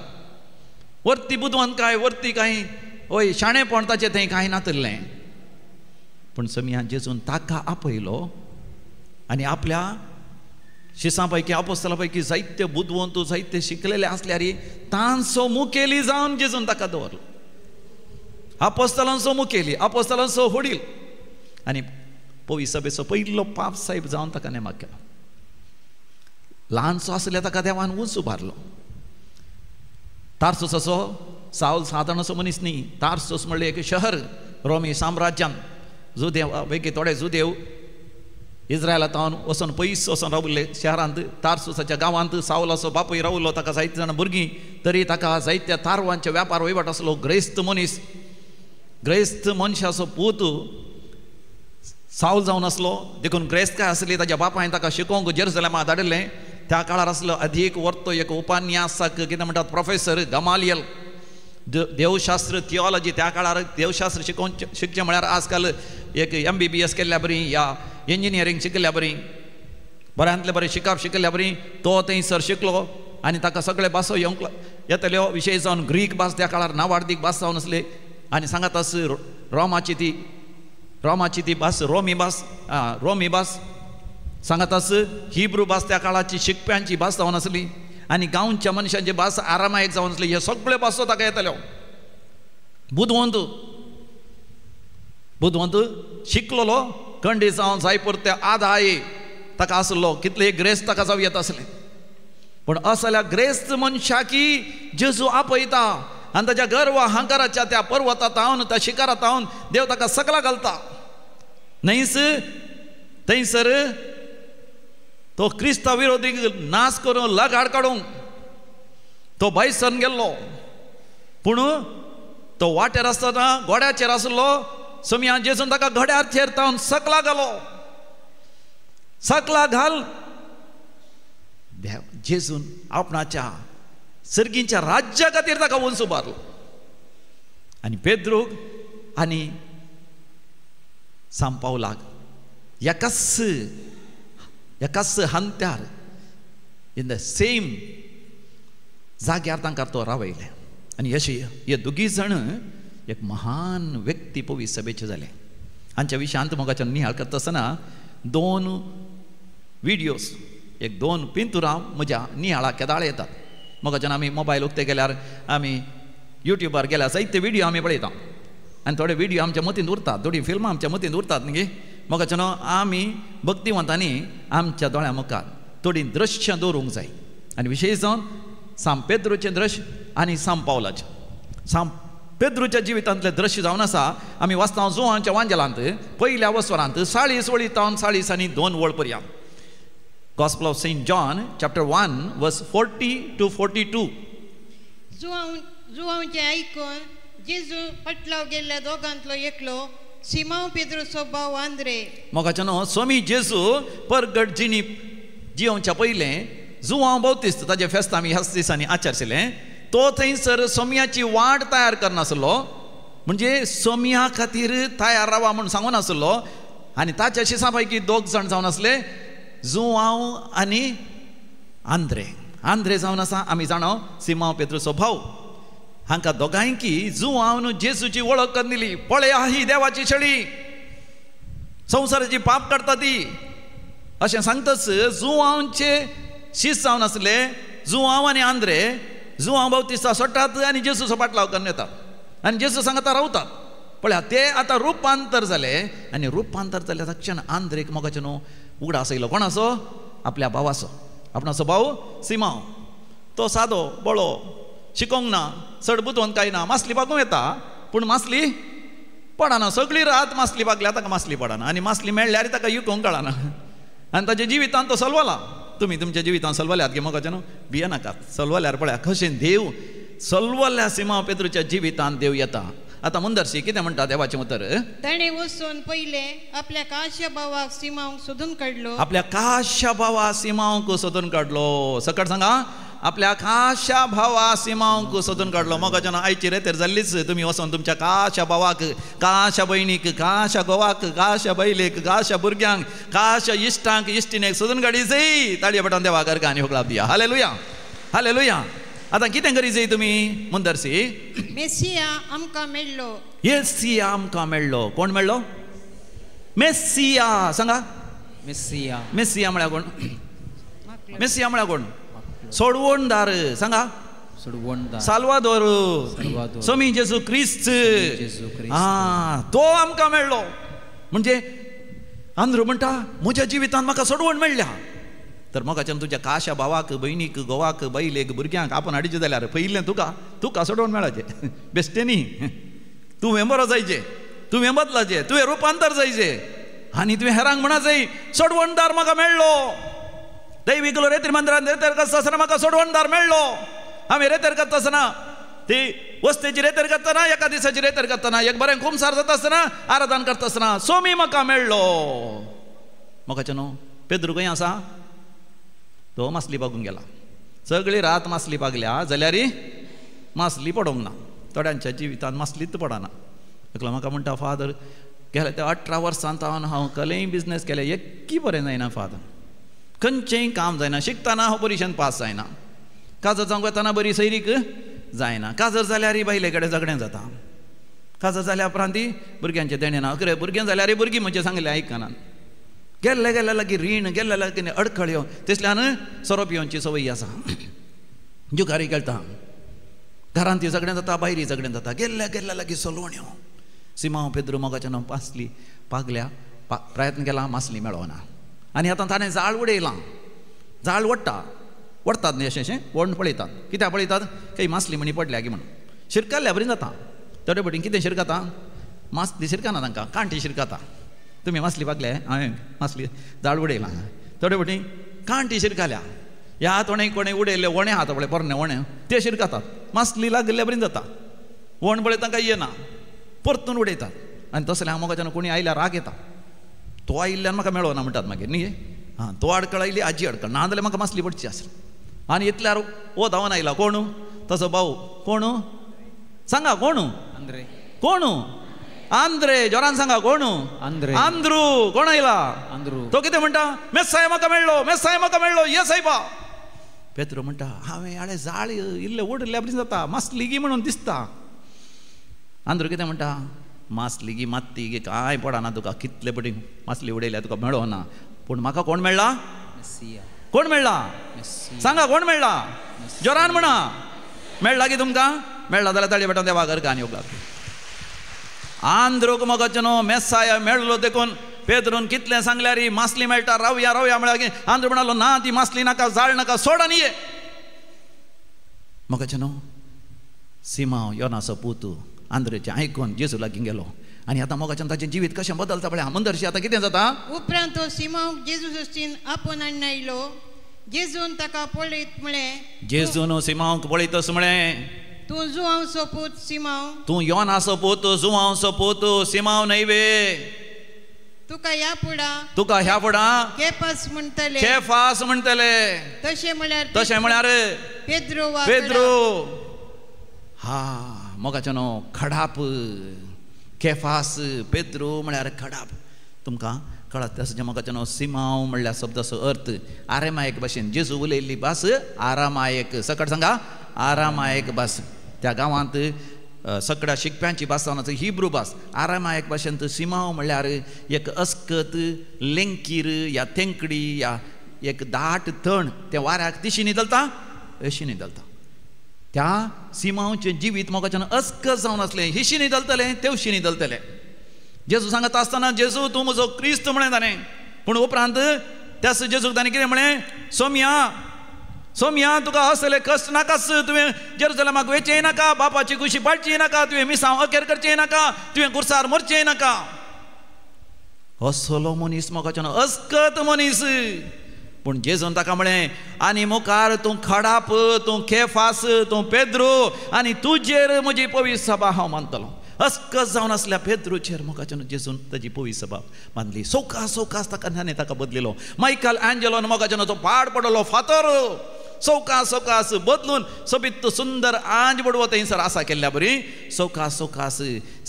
वर्ती बुदवंत वर्ती कांय ओय शाणेपण ताचें थंय कांय नातलें. पूण सोम्या जेजून ताका आपयलो आनी आपल्या शिसां पैकी, आपोस्तलां पैकी जायते बुदवंत, जायते शिकलेले आसल्यार तांचो मुखेली जावन जेजून ताका दवरलो. आपोस्तलांचो मुखेली, आपोस्तलांचो वडील आनी पवित्र सभेचो पयलो पाप साहेब जावन ताका नेमक केलो. ल्हानसो आसल्या ताका देवान उंच उबारलो. तार्सुस असो साऊल साधारण असो मनीस न्ही. तार्सुस म्हणलें एक शहर रोमी साम्राज्यान. जुदेव पैकी थोडे जुदेव इस्रायलांतावन वचून पयस वचून रावले शहरांत. तार्सुसाच्या गांवांत साऊल असो बापूय रावलो. ताका जायती जाणां भुरगीं. तरी ताका जायत्या तारवांचे व्यापार वयवाट आसलो. ग्रेस्त मनीस, ग्रेस्त मनशाचो पूत साऊल जावन आसलो. देखून ग्रेस्त काय आसली ताच्या बापायन ताका शिकोवंक जेरुसलेमांत धाडिल्लें. त्या काळार आसलो अधिक वर्तो एक उपन्यासक कितें म्हणटात प्रोफेसर गमालियल. देवशास्त्र थियोलॉजी त्या काळार देवशास्त्र शिकचें म्हळ्यार आजकाल एक MBBS केल्ल्या बरी या इंजिनियरींग शिकल्या बरी बऱ्यांतले बरें शिकप शिकल्या बरी. तो थंयसर शिकलो आनी ताका सगळे भासो येवंक येतल्यो. विशेश जावन ग्रीक भास त्या काळार नावार्थीक भास जावन आसली. आनी सांगात आस रोमाची ती भास रोमी भास सांगात आस हिब्रू भास त्या काळाची शिकप्यांची भास जावन आसली. आनी गांवच्या मनशांची भास आरामायक जावन आसली. हे सगळे भासो ताका येतल्यो. बुधवंत शिकलोलो खंडी जावन जायपूर त्या आदाये ताका आसलो. कितले ग्रेस्त ताका जाव येता आसले. पूण असल्या ग्रेस्त मनशाकी जेजू आपयता आनी ताच्या गर्व अहंकाराच्या त्या पर्वतांतावन त्या शिखरांतावन देव ताका सकला घालता. थंयसर तो क्रिस्तांव विरोधीक नाश करून लगाड काडूंक तो भायसन गेल्लो. पूण तो वाटेर आसतना घोड्याचेर आसलो. सोम्या जेजून ताका घोड्याचेर तावन सकला घालो. सकला घाल जेजून आपणाच्या सर्गींच्या राज्या खातीर ताका उंच उबारलो. आनी पेद्रूक आनी सांपावलाक एकाच हंत्यार इन द सेम जाग्यार तांकां तो रावयले. आनी अशे हे दोगी जण एक महान व्यक्ती पवी सभेचे जाले. हांच्या विशयांत मोगाच्या नियाळ करता आसतना 2 व्हिडियोज एक 2 पिंतुरां म्हज्या नियाळाक केदाळ येतात. मोगाच्यान आमी मोबायल उक्ते गेल्यार आमी युट्यूबार गेल्यार जायते व्हिडियो आमी पळयता. आनी थोडे व्हिडियो आमच्या मतींत उरतात. थोडी फिल्मां आमच्या मतींत उरतात न्ही. मोगाच्यान आमी भक्तिवंतांनी आमच्या दोळ्या मुखार थोडी दृश्यां दवरूंक जाय. आनी विशेश जावन सांत पेद्रूचें दृश्य आनी सांत पावलाचें. सांत पेद्रूच्या जिवितांतलें दृश्य जावन आसा. आमी वाचता जुवांच्या वांजेलांत पयल्या वस्वरांत 40 वळींतावन 40 आनी 2 वळ पर्यंत. Gospel of St. John, chapter 1, verse 40 to 42. जुवांचे आयकून जेजू पटलाव गेल्ल्या दोगांतलो एकलो सिमोन पेद्रूचो भाव आंद्रे. मोगाच्यान स्वामी जेजू परगट जियोवच्या पयलें जुवांव बावतिस्त ताजे फेस्त आमी ह्याच दिसांनी आचरशिल्लें. तो थंयसर सोमयाची वाट तयार करनासलो. म्हणजे सोमया खातीर तयार रावा म्हूण सांगून आसलो. आनी ताच्या शिसा पैकी 2 जाण जावन आसले जुवांव आनी आंद्रे जावन आसा आमी जाणो सिमोन पेद्रूचो भाव. हांकां दोगांयकी जुवांवन जेजूची वळख करून दिली. पळया ही देवाची शेळी, संवसाराची पाप काडटा ती अशें सांगताच जुवांवचे शिस जावन आसले. जुवांव आनी आंद्रे जुवांव बावतिस्ता सोडटात आनी जेजूचो पाटलाव करून येतात. आनी जेजू सांगता रावतात. पळया ते आतां रुपांतर जाले. आनी रुपांतर जाल्या तक्षण आंद्रेक मोगाचे न्हू उगडास येयलो. कोणाचो? आपल्या भावाचो. आपणाचो भाव सिमोन. तो सादो बळो शिकोंक ना, चड बुदवंत काय ना. मासली बागूंक येता पूण मासली पडना. सगळी रात मासली बागल्या ताका मासली पडना. आनी मासली मेळ्ळ्यार ताका युकोंक कळना. आनी ताच्या जिवितांत तो सलवला. तुमी तुमच्या जिवितांत सलवल्यात गे मोगाचे न्हू भिये नाकात. सलवल्यार पळया कशें देव सलवल्या सिमोन पेद्रूच्या जिवितांत देव येता. आता मुंदरशी कितें म्हणटा देवाचें उतर? ताणें वचून पयले आपल्या काश्या भावाक सिमोनाक सोदून काडलो. आपल्या काश्या भावा सिमोनाक सोदून काडलो. सकट सांगा. आपल्या काश्या भावा सिमोनाक सोदून काडलो. मोगाच्यान आयची रेतेर जाल्लीच. तुमी वचोन तुमच्या काश्या भावाक, काश्या भयणीक, काश्या घोवाक, काश्या बैलेक, काश्या भुरग्यांक, काश्या इश्टांक इश्टिणेक सोदून काडीचय. ताळये पटोवन देवाक अर्घ आनी होकळाप दिया. Hallelujah hallelujah. आता कितें करी जाय तुमी मुंदरसी? मेसिया आमकां मेळ्ळो. मेसिया आमकां मेळ्ळो. कोण मेळ्ळो? मेसिया. सांगा. मेसिया. मेसिया म्हळ्यार कोण? मेसिया म्हळ्यार कोण? सोडवणदार. सांगा. सोडवणदार. साल्वादोर. स्वामी जेजू क्रिस्त. तो आमकां मेळ्ळो. म्हणजे आंध्र म्हणटा म्हज्या जिवितांत म्हाका सोडवण मेळ्ळ्या. तर मोगाच्यान तुज्या काशा भावाक भयणीक घोवाक बैलेक भुरग्यांक आपण हाडिचे जाल्यार पयलें तुका सोडोवन मेळाचें बेश्टें न्ही तुवें बरो जायचें तुवें बदलाचें तुवें रुपांतर जायचें आनी तुवें हेरांक म्हणा जाय सोडवणदार म्हाका मेळ्ळो दैवीक रेतीर मंदिरांत रेतेर करता आसतना म्हाका सोडवणदार मेळ्ळो हांवें रेतेर करता आसतना ती वस्तेची रेतेर करतना एका दिसाची रेतेर करतना एक बरें खुमसार जाता आसतना आराधन करता आसतना सोमी म्हाका मेळ्ळो मोगाचें न्हू पेद्रू खंय आसा तो मासली पागून गेला सगळी रात मासली पागल्या जाल्यार मासली पडोंक ना थोड्यांच्या जिवितांत मासलीच पडना एकलो म्हाका म्हणटा फादर गेल्या त्या 18 वर्सांत हांव कलेय बिजनेस केले एक्की बरें जायना फादर खंयचेंय काम जायना शिकतना हांव परीक्षेन पास जायना काजर जावंक येतना बरी सैरीक जायना काजर जाल्यार बायले कडेन झगडें जाता काजर जाल्या उपरांत भुरग्यांचें देणें ना कितें भुरगें जाल्यार भुरगीं म्हणचें सांगलें आयकनात गेल्ले लागीं रीण गेल्ले लागीं अडखळ्यो तेसल्यान सोरो पिवोवची संवय आसा जुगारी खेळटा घरांत झगडें जाता भायरी झगडें जाता गेल्ले लागीं सलोण्यो सिमांव पेद्रू मोगाच्यान मासली पागल्या प्रयत्न केला मासली मेळोना आनी आतां ताणें जाळ उडयलां जाळ वडटात न्ही अशें वडून पळयतात कित्याक पळयतात काही मासली म्हणी पडल्या की म्हणून शिरकाल्ल्या बरी जाता थोडे फावटी कितें शिरकाता मासली शिरकाना तांकां कांटी शिरकाता तुमी मासली पागले हांवें मासली जाळ उडयलां थोडे फावटी कांटी शिरकाल्या ह्या कोणें उडयले वणे आहात पळय पोरणे वणे ते शिरकातात मासली लागल्या बरी जाता वण पळय तांकां येना परतून उडयतात आनी तसलें हांव मोगाच्यान कोणी आयल्यार राग येता तो आयिल्ल्यान म्हाका मेळोना म्हणटात मागीर न्ही तो आडकळ आयली आजी आडकळ ना जाल्यार म्हाका मासली पडची आसली आनी इतल्यार ओ धांवन आयला कोण तसो भाऊ कोण सांगा कोण आंद्रे कोण आंद्रे जोरान सांगा कोण आंद्रे आंद्रू कोण आयला आंद्रू तो कितें म्हणटा मेस्साय म्हाका मेळ्ळो ये सायबा पेद्रू म्हणटा हांवें आडे जाळ इल्ले उडल्या बरी जाता मासली गी म्हणून दिसता आंद्रू कितें म्हणटा मासली गी मात्ती गी कांय पडना तुका कितले पटी मासली उडयल्या तुका मेळोना पूण म्हाका कोण मेळ्ळा कोण मेळ्ळा सांगा कोण मेळ्ळा जोरान म्हणा मेळ्ळा की तुमकां मेळ्ळा जाल्यार ताळी पेटोवन देवा घर कान योगा आंध्रोक मोगाचें न्हू मेस्साय मेळ्ळो देखून पेद्रून कितलें सांगल्यार मासली मेळटा रावया म्हळ्यार की आंध्र म्हणालो ना ती मासली नाका जाळ नाका सोड आनी ये मोगाचें न्हू सिमांव योनाचो पुतू आंध्रेचें आयकून जेजू लागीं गेलो आनी आतां मोगाच्यान ताचें जिवीत कशें बदलता पळय मंदरशी आतां कितें जाता उपरांत तो सिमांव जेजू सश्टीन आपोवन हाडून आयलो जेजून ताका पळयत म्हळें जेजून सिमांवक पळयतस म्हळें तूं जुवांवचो पूत सिमांव तूं योनाचो पोतू जुवांवचो पोतू सिमांव न्हयवे तुका ह्या फुडा केफास म्हणटले तशें म्हळ्यार पेद्रू हा मोगाचें न्हू खडाप केफास पेद्रू म्हळ्यार खडाप तुमकां कळत तशें मोगाचें न्हू सिमांव म्हणल्यार शब्दाचो अर्थ आरामायक भाशेन जेजू उलयल्ली भास आरामायक सकट सांगा आरामायक भास त्या गांवांत सगळ्या शिकप्यांची भास जावन आसा हिब्रू भास आरामायक भाशेन सिमांव म्हणल्यार एक अस्कत लेंकीर या तेंकडी या एक दाट तण त्या वाऱ्याक दिशी न्हिदलता अशी न्हिदलता त्या सिमांवचें जिवीत मोगाच्यान अस्कत जावन आसलें हिशी न्हिदलतलें तेवशी न्हिदलतलें जेजू सांगता आसतना जेजू तूं म्हजो क्रिस्त म्हळें ताणें पूण उपरांत त्याच जेजूक ताणें कितें म्हळें सोम्या तुका असले कश्ट नाकास तुवें जेरुसलेमाक वचचें नाका बापाची कुशी पाडची नाका तुवें मिसांव अखेर करचें नाका तुवें कुर्सार मरचें नाका असलो मनीस मोगाच्यान अस्कत मनीस पूण जेजून ताका म्हळें आनी मुखार तूं खडाप तूं केफास तूं पेद्रू आनी तुजेर म्हजी पवित्र सभा हांव मानतलो अस्कत जावन आसल्या पेद्रूचेर मोगाच्यान जेजून ताजी पवित्र सभा बांदली सवकास ताका बदलिलो मायकल एंजेलोन मोगाच्यान तो पाड पडलो फातर सवकास बदलून सोबीत सुंदर आंज बडवो थंयसर आसा केल्ल्या बरी सवकास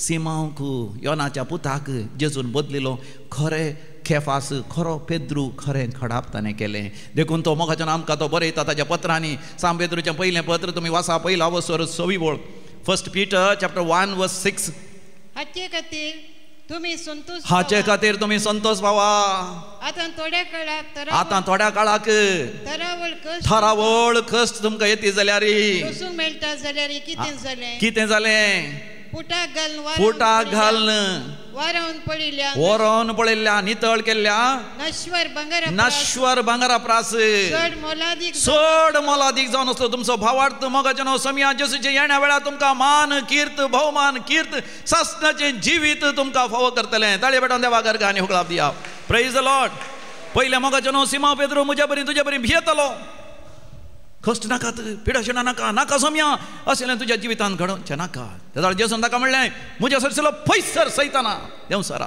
सिमांवक योनाच्या पुताक जेजून बदलिलो खरें केफास खरो पेद्रू खरें खडाप ताणें केलें देखून तो मोगाच्यान आमकां तो बरयता ताच्या पत्रांनी साम पेद्रूचें पयलें पत्र तुमी वाचा पयला वसर 6 बोळ 1 Peter chapter 1 verse 6 हाचे खातीर तुमी संतोष पावा आतां थोड्या काळाक थरावळ कश्ट तुमकां येती जाल्यार मेळटा जाल्यार कितें जालें फुटाक घालन वरोन पळयल्ल्या नितळ केल्ल्या नश्वर भांगरा प्रास चड मोलादीक जावन असलो तुमचो भावार्थ मोगाचें न्हू समया जेसूचे येण्या वेळार तुमकां मान कीर्त भोवमान कीर्त सासणाचें जिवीत तुमकां फावो करतलें ताळये पेटोवन देवा गर्गा आनी हुकळाप दिया प्रेज द लॉर्ड पयले मोगाचें न्हू सिमा पेद्रू म्हज्या बरी तुज्या बरी भियेतलो कश्ट नाकात पिडाशना नाका नाका समया अशें तुज्या जिवितांत घडोवचें नाका त्या जेसून ताका म्हणलें म्हज्या सरसलो पयसर सैताना देंवसरा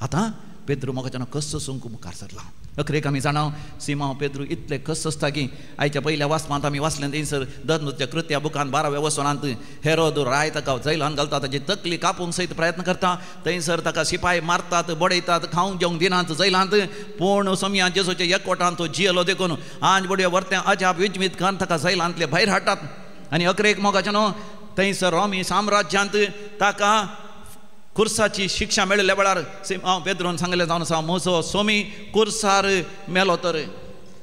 आतां पेद्रू मोगाचें कस सुंक मुखार सरला अखरेक आमी जाणाव सिमा पेद्रू इतले कस आसता की आयच्या पयल्या वाचपांत आमी वाचलें थंयसर धर्मच्या कृत्या बुकांत 12व्या वसनांत हेरोद राय ताका जैलांत घालता ताची तकली कापूंक सयत प्रयत्न करता थंयसर ताका शिपाय मारतात बडयतात खावंक जेवंक दिनात जैलांत पूण समया जेसूच्या एकवटान तो जियेलो देखून आंज बडयो वर्त्या अजाप विजमीत घालन ताका जैलांतले भायर हाडटात आनी अखरेक मोगाचें न्हू थंयसर रोमी साम्राज्यांत ताका कुर्साची शिक्षा मेळिल्ल्या वेळार पेद्रोन सांगलें जावन आसा म्हजो सोमी कुर्सार मेलो तर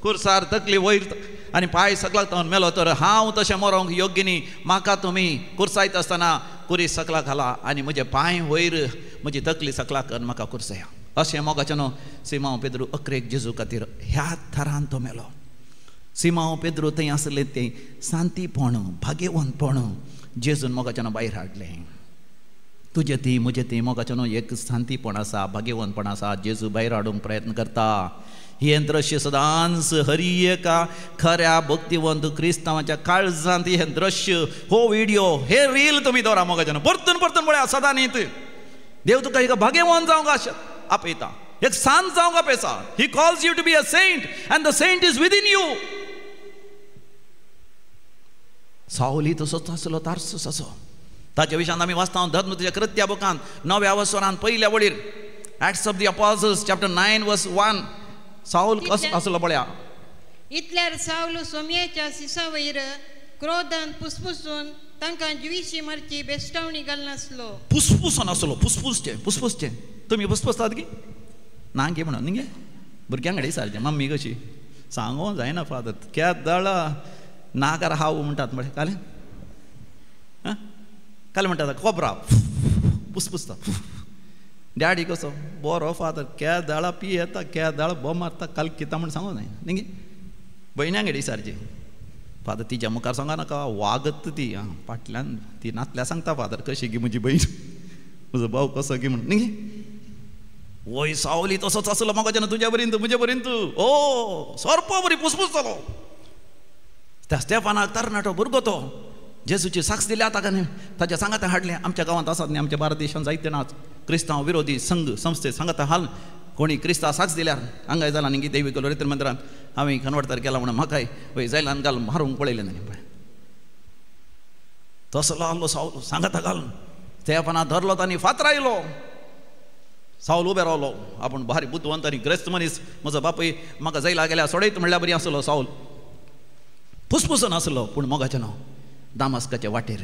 कुर्सार तकली वयर आनी पांय सकलाक तावन मेलो तर हांव तशें मरोंक योग्य न्ही म्हाका तुमी कुर्सायत आसतना कुरी सकलाक घाला आनी म्हजे पांय वयर म्हजी तकली सकलाक आनी म्हाका कुर्सया अशें मोगाचें न्हू सिमांव पेद्रू अखरेक जेजू खातीर ह्या थरान तो मेलो सिमांव पेद्रू थंय आसलें तें शांतीपण भाग्यवंतपण जेजून मोगाचें भायर हाडलें तुजे ती म्हजे ती मोगाचें न्हू एक शांतीपण आसा भाग्यवंतपण आसा जेजू भायर हाडूंक प्रयत्न करता हे दृश्य सदांच हरी एका खऱ्या भक्तिवंत क्रिस्तांवाच्या काळजांत हे दृश्य हो व्हिडिओ हे रील तुमी दवरा मोगाचें परतून परतून म्हळ्यार सदां न्हीत देव तुका एक भाग्यवंत जावंक आपयता एक सांत जावंक आपयता ही calls you to be a saint and the saint is within you सावली तसोच आसलो तारसूस असो ताच्या विशयान आमी वाचता धर्मच्या कृत्या बुकांत 9व्या वसनांत पयल्या वडीर ॲक्ट्स ऑफ द अपॉस्टल्स चॅप्टर 9 वर्स 1 साऊल कसो आसलो पळया इतल्यार साऊल सोम्याच्या सिसा वयर क्रोधान पुसपुसून तांकां जिवीशी मारची बेस्टावणी घालनासलो पुसपुसून आसलो पुसपुसचे तुमी पुसपुसतात की ना गे म्हणून न्ही गे भुरग्यां कडेन सारकें मम्मी कशी सांगो जायना फादर केद दाळा नाकार हाव म्हणटात म्हळ्यार काले काल म्हणटा कोबरा पुसपुसता डॅडी कसो बरो फादर क्या दाळा पी येता क्या दाळ बो मारता काल किता म्हण सांगो जाय न्ही भयण्यां कडेन सारची फादर तिच्या मुखार सांगा नाका वागत ती फाटल्यान ती नातल्या सांगता फादर कशी गी म्हजी बहीण म्हजो भाव कसो गी म्हण न्ही वय सावली तसोच आसलो म्हाका तुज्या बरींत म्हजे बरींत ओ सोरपो बरी पुसपुसतलो त्या स्टेफानाक तरणाटो भुरगो तो जेजूची साक्ष दिल्या ताका ताच्या सांगात हाडलें आमच्या गांवांत आसात न्ही आमच्या भारत देशांत जायते नाच क्रिस्तांव विरोधी संघ संस्थे सांगात हाल कोणी क्रिस्तांव साक्ष दिल्यार हांगाय जाला न्ही देवी कलोरित्र मंदिरांत हांवें कन्वर्टर केला म्हणून म्हाकाय वय जायलान घाल मारूंक पळयलें न्ही पळय तसलो आसलो सावल सांगात घालून स्टेफाना धरलो तांणी फातर आयलो सावल उबे रावलो आपूण भारी बुद्धवंत आनी ग्रेस्त मनीस म्हजो बापूय म्हाका जैला गेल्या सोडयत म्हणल्यार बरी आसलो सावल फुसफुसून आसलो पूण मोगाचें नांव दामस्काच्या वाटेर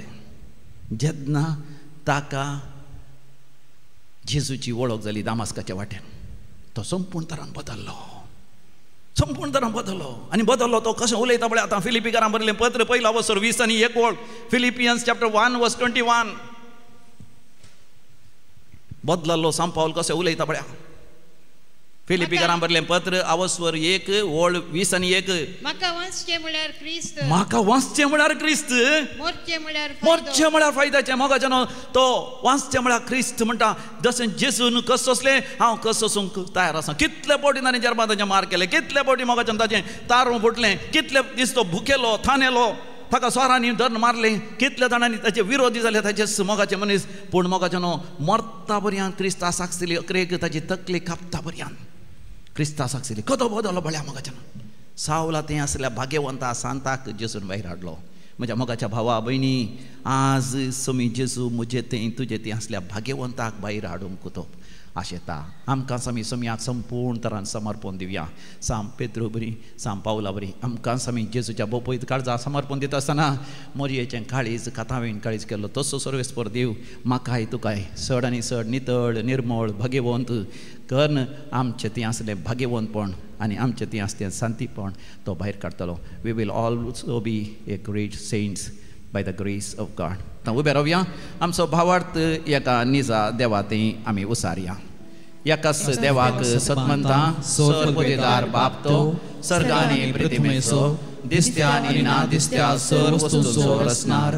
जेन्ना ताका जेजूची वळख जाली दामस्काच्या वाटेर तो संपूर्ण तरान बदल्लो आनी बदल्लो तो कशें उलयता पळय आतां फिलिपिकारां बरयलें पत्र पयला वसर 20 आनी 1 वळ फिलिपियन्स चॅप्टर 1 वर्स 21 बदललो सांत पावल कशें उलयता पळय फिलिपिकारां बरयलें पत्र अवस्वर 1 वळ 20 आनी 1 म्हाका वाचचें म्हळ्यार क्रिस्त मोरचें म्हळ्यार फायद्याचें मोगाचें न्हू तो वाचचें म्हळ्यार क्रिस्त म्हणटा जशें जेजून कसो असलें हांव कसो आसूंक तयार आसा कितले फावटी ताणें जर्मादाचें मार केलें कितले फावटी मोगाचें ताचें तारून फुटलें कितले दीस तो भुकेलो थानेलो ताका सोरांनी धरून मारलें कितल्या जाणांनी ताचे विरोधी जाले ताचे मोगाचे मनीस पूण मोगाचें न्हू मरता पर्यंत क्रिस्ता साक्ष दिली अकरेक ताची तकली कापता पर्यंत क्रिस्ता साक्ष दिली कदो बदलो बळ्या मोगाचें सावला तें आसल्या भाग्यवंता सांताक जेजून भायर हाडलो म्हज्या मोगाच्या भावा भयणी आज समी जेजू म्हजें तें तुजें तें आसल्या भाग्यवंताक भायर हाडूंक कुतप आशेता आमकां आमी समियाक संपूर्ण तरान समर्पण दिवया साम पेद्रू बरी साम पावला बरी आमकां आमी जेजूच्या बोपयत काळजा समर्पण दिता आसतना मोरयेचें काळीज कातावेन काळीज केल्लो तसो सर्वेस्पर देव म्हाकाय तुकाय चड आनी चड नितळ निर्मळ भाग्यवंत कर्न आमचें तें आसलें भाग्यवंतपण आनी आमचें तें आसलें शांतीपण तो भायर काडटलो we will also be a great saints by the grace of God. तर उबे रावया. आमचो भावार्थ एका निजा देवाती आमी उसारया. एकाच देवाक सतमंता सोर पोदेदार बाप तो सर्गानी पृथ्वीचो दिसत्या आनी ना दिसत्या सर वस्तूंचो रचणार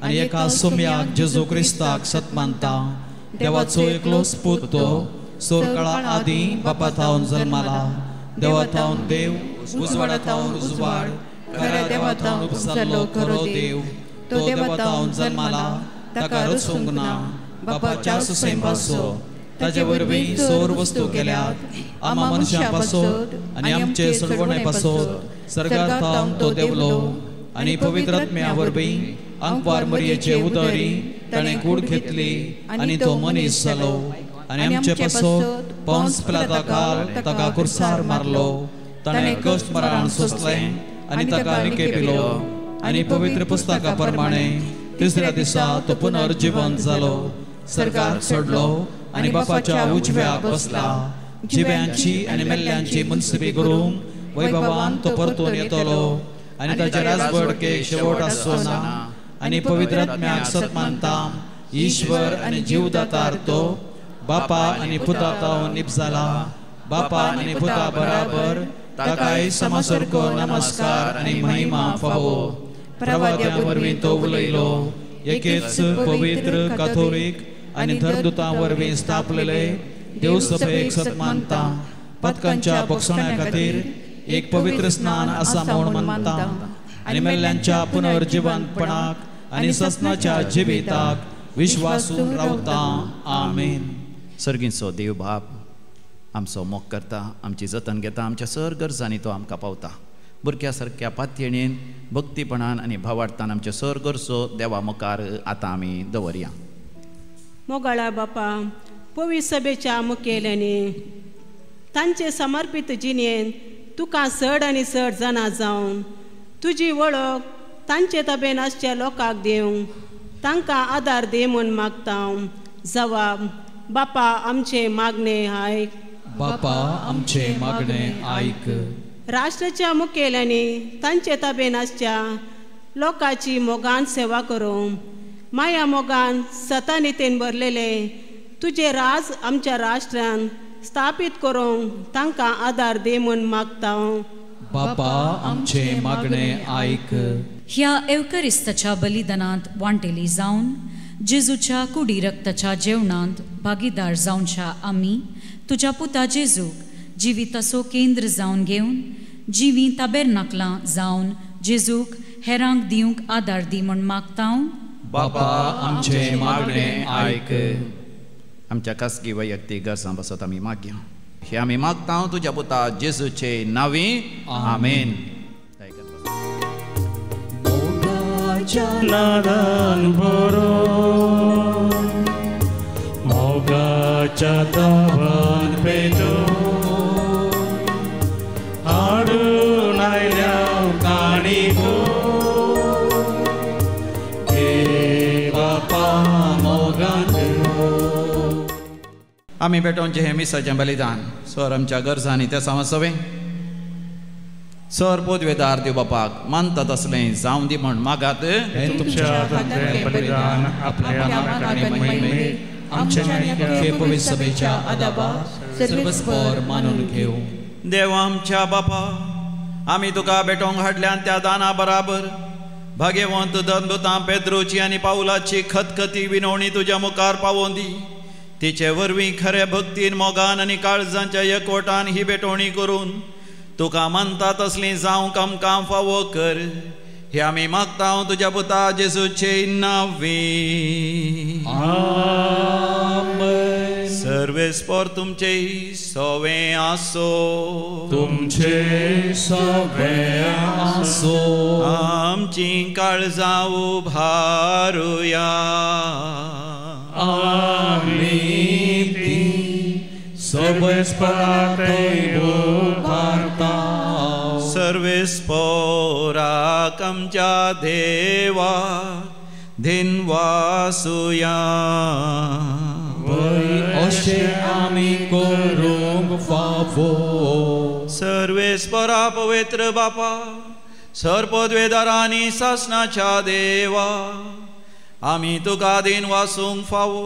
आणि एका सोम्याक जेजू क्रिस्ताक सतमानता देवाचो एकलोच पूत तो सोर काळा आदी बापा थावन जल्माला देवा थावन देव उजवाडा थावन उजवाड खऱ्या देवा थावन उपसरलो खरो देव तो देवा थावन जल्माला ताका रचूंक ना बापाच्या सुसैपासो ताजे वरवीं सोर वस्तू केल्यात आमा मनशां पासोत आनी आमचे सडवणे पासोत सर्गार थावन तो देवलो आनी पवित्र आत्म्या वरवीं अंकवार मरयेचे उदरी ताणें कूड घेतली आनी तो मनीस जालो आनी आमचे पासोत पोंस पिलाता काल ताका कुर्सार मारलो ताणें कश्ट मरण सोंसलें आनी ताका निकेपिलो आनी पवित्र पुस्तका प्रमाणे तिसऱ्या दिसा तो पुनर्जीवन जालो सर्गार चडलो आनी बापाच्या उजव्याक बसला जिव्यांची आनी मेल्ल्यांची मुनसिबी करूंक वैभवान तो परतून येतलो आनी ताचे राजवडके शेवट आसचो ना आनी पवित्र आत्म्याक सतमानता ईश्वर आनी जीवदातार तो बापा आनी पुता तावन निपजाला बापा आनी पुता बराबर ताकाय समासारको नमस्कार आनी महिमा फावो प्रवाद्या वरवीं तो उलयलो एकेच पवित्र काथोलीक आनी धर्मदुतां वरवीं स्थापलेले देव सभेक सतमानता पथकांच्या बक्षण्या खातीर एक पवित्र स्नान आसा म्हूण मानता आनी मेल्ल्यांच्या पुनर्जिवंतपणाक आनी ससनाच्या जिविताक विश्वासून रावता. आमेन. सर्गीचो देव बाप आमचो मोग करता आमची जतन घेता आमच्या सर गरजांनी तो आमकां पावता. भुरग्या सारक्या पातयेणेन भक्तीपणान आनी भावार्थान आमचे सर गरजो देवा मुखार आतां आमी दवरया. मोगाळा बापा पवित्र सभेच्या मुखेल्यांनी तांचे समर्पित जिणेन तुका चड आनी चड जाणा जावन तुजी वळख तांचे तबेन आसच्या लोकांक दिवंक तांकां आदार दे म्हूण मागता. जवाब बापा आमचे मागणे आयक. बापा आमचे मागणे आयक. राष्ट्राच्या मुखेल्यांनी तांचे तबेन आसच्या लोकांची मोगान सेवा करूंक माया मोगान सतानितेन भरलेले तुजे राज आमच्या राष्ट्रान स्थापीत करूंक तांकां आदार दे म्हूण मागता. बापा आमचे मागणे आयक. ह्या एवकरिस्ताच्या बलिदानांत वांटेली जावन जेजूच्या कुडी रक्ताच्या जेवणांत भागीदार जावच्या आमी तुज्या पुता जेजूक जिविताचो केंद्र जावन घेवन जिवी ताबेरनाकलां जावन जेजूक हेरांक दिवंक आदार दी म्हूण मागता. बापा आमचे मागणे आयक. आमच्या खासगी वैयक्तीक गरजां पासत आमी मागया. हे आमी मागता तुज्या पुता जेजूचे नांवी. आमेन. नादान बरो मोगाच्या दाबान पेटो हाडून आयल्या काणी गो हे बापा मोगान. आमी पेटोवचें हें मिसाचें बलिदान सर आमच्या गरजांनी तें समजसोवें. सर पोदवेदार देव बापाक मानता तसलें जावं दी म्हण मागात. बलिदान आपल्या नामाकडे महिमे आमचे पवित्र सभेच्या आदाबात सर्वस्वर मानून घेऊ. देव आमच्या बापा आमी तुका भेटोवंक हाडल्यान त्या दाना बराबर भाग्यवंत धर्मदूतां पेद्रोची आनी पावलाची खतखती विनवणी तुज्या मुखार पावोवन दी. तिचे वरवीं खऱ्या भक्तीन मोगान आनी काळजांच्या एकवटान ही भेटोवणी करून तुका मानता तसलीं जावंक आमकां फावो कर. हे आमी मागता तुज्या पुता जेजूचे नांवी. सर्वेस्पर तुमचे सवें आसो. तुमचे सवें आसो. आमची काळजां उभारुया. आमी सर्वेस्पराक उबारता. सर्वेस्पराक आमच्या देवा धिनवासुया. अशें आमी करूंक फावो. सर्वेस्परा पवित्र बापा सर्पद्वेदारांनी शासनाच्या देवा आमी तुका दिन वासूंक फावो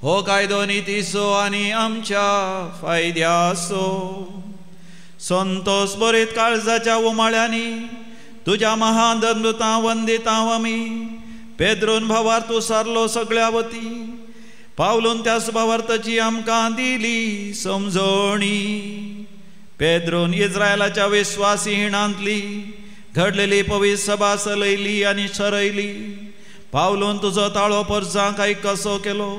हो कायदो नितीसो आनी आमच्या फायद्यासो संतोष बरीत काळजाच्या उमाळ्यांनी तुझ्या महान अद्भुतां वंदितां आमी पेद्रोन भावार तूं सारलो सगळ्या वती पावलून त्या सुभावार्थाची आमकां दिली समजणी पेद्रोन इस्रायलाच्या विश्वासी हिणांतली घडलेली पवित्र सभा चलयली आनी सरयली पावलून तुजो ताळो परजांक कसो केलो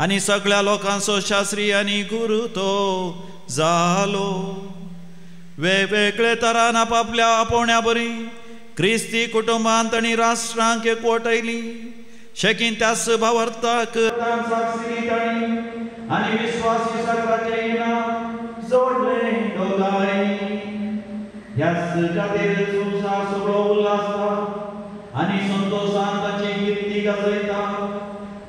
आनी सगळ्या लोकांचो शास्त्री आनी गुरू तो जालो वेगवेगळे तरान आपापल्या आपोवण्या बरी क्रिस्ती कुटुंबांत आनी राष्ट्रांक एकवटयली शेकीन त्या भावार्थाक आनी विश्वासी सगळ्याचे इनाम जोडले दोगांयनी ह्याच खातीर संवसार सगळो उल्हासता आनी संतोषान ताची कीर्ती गाजयता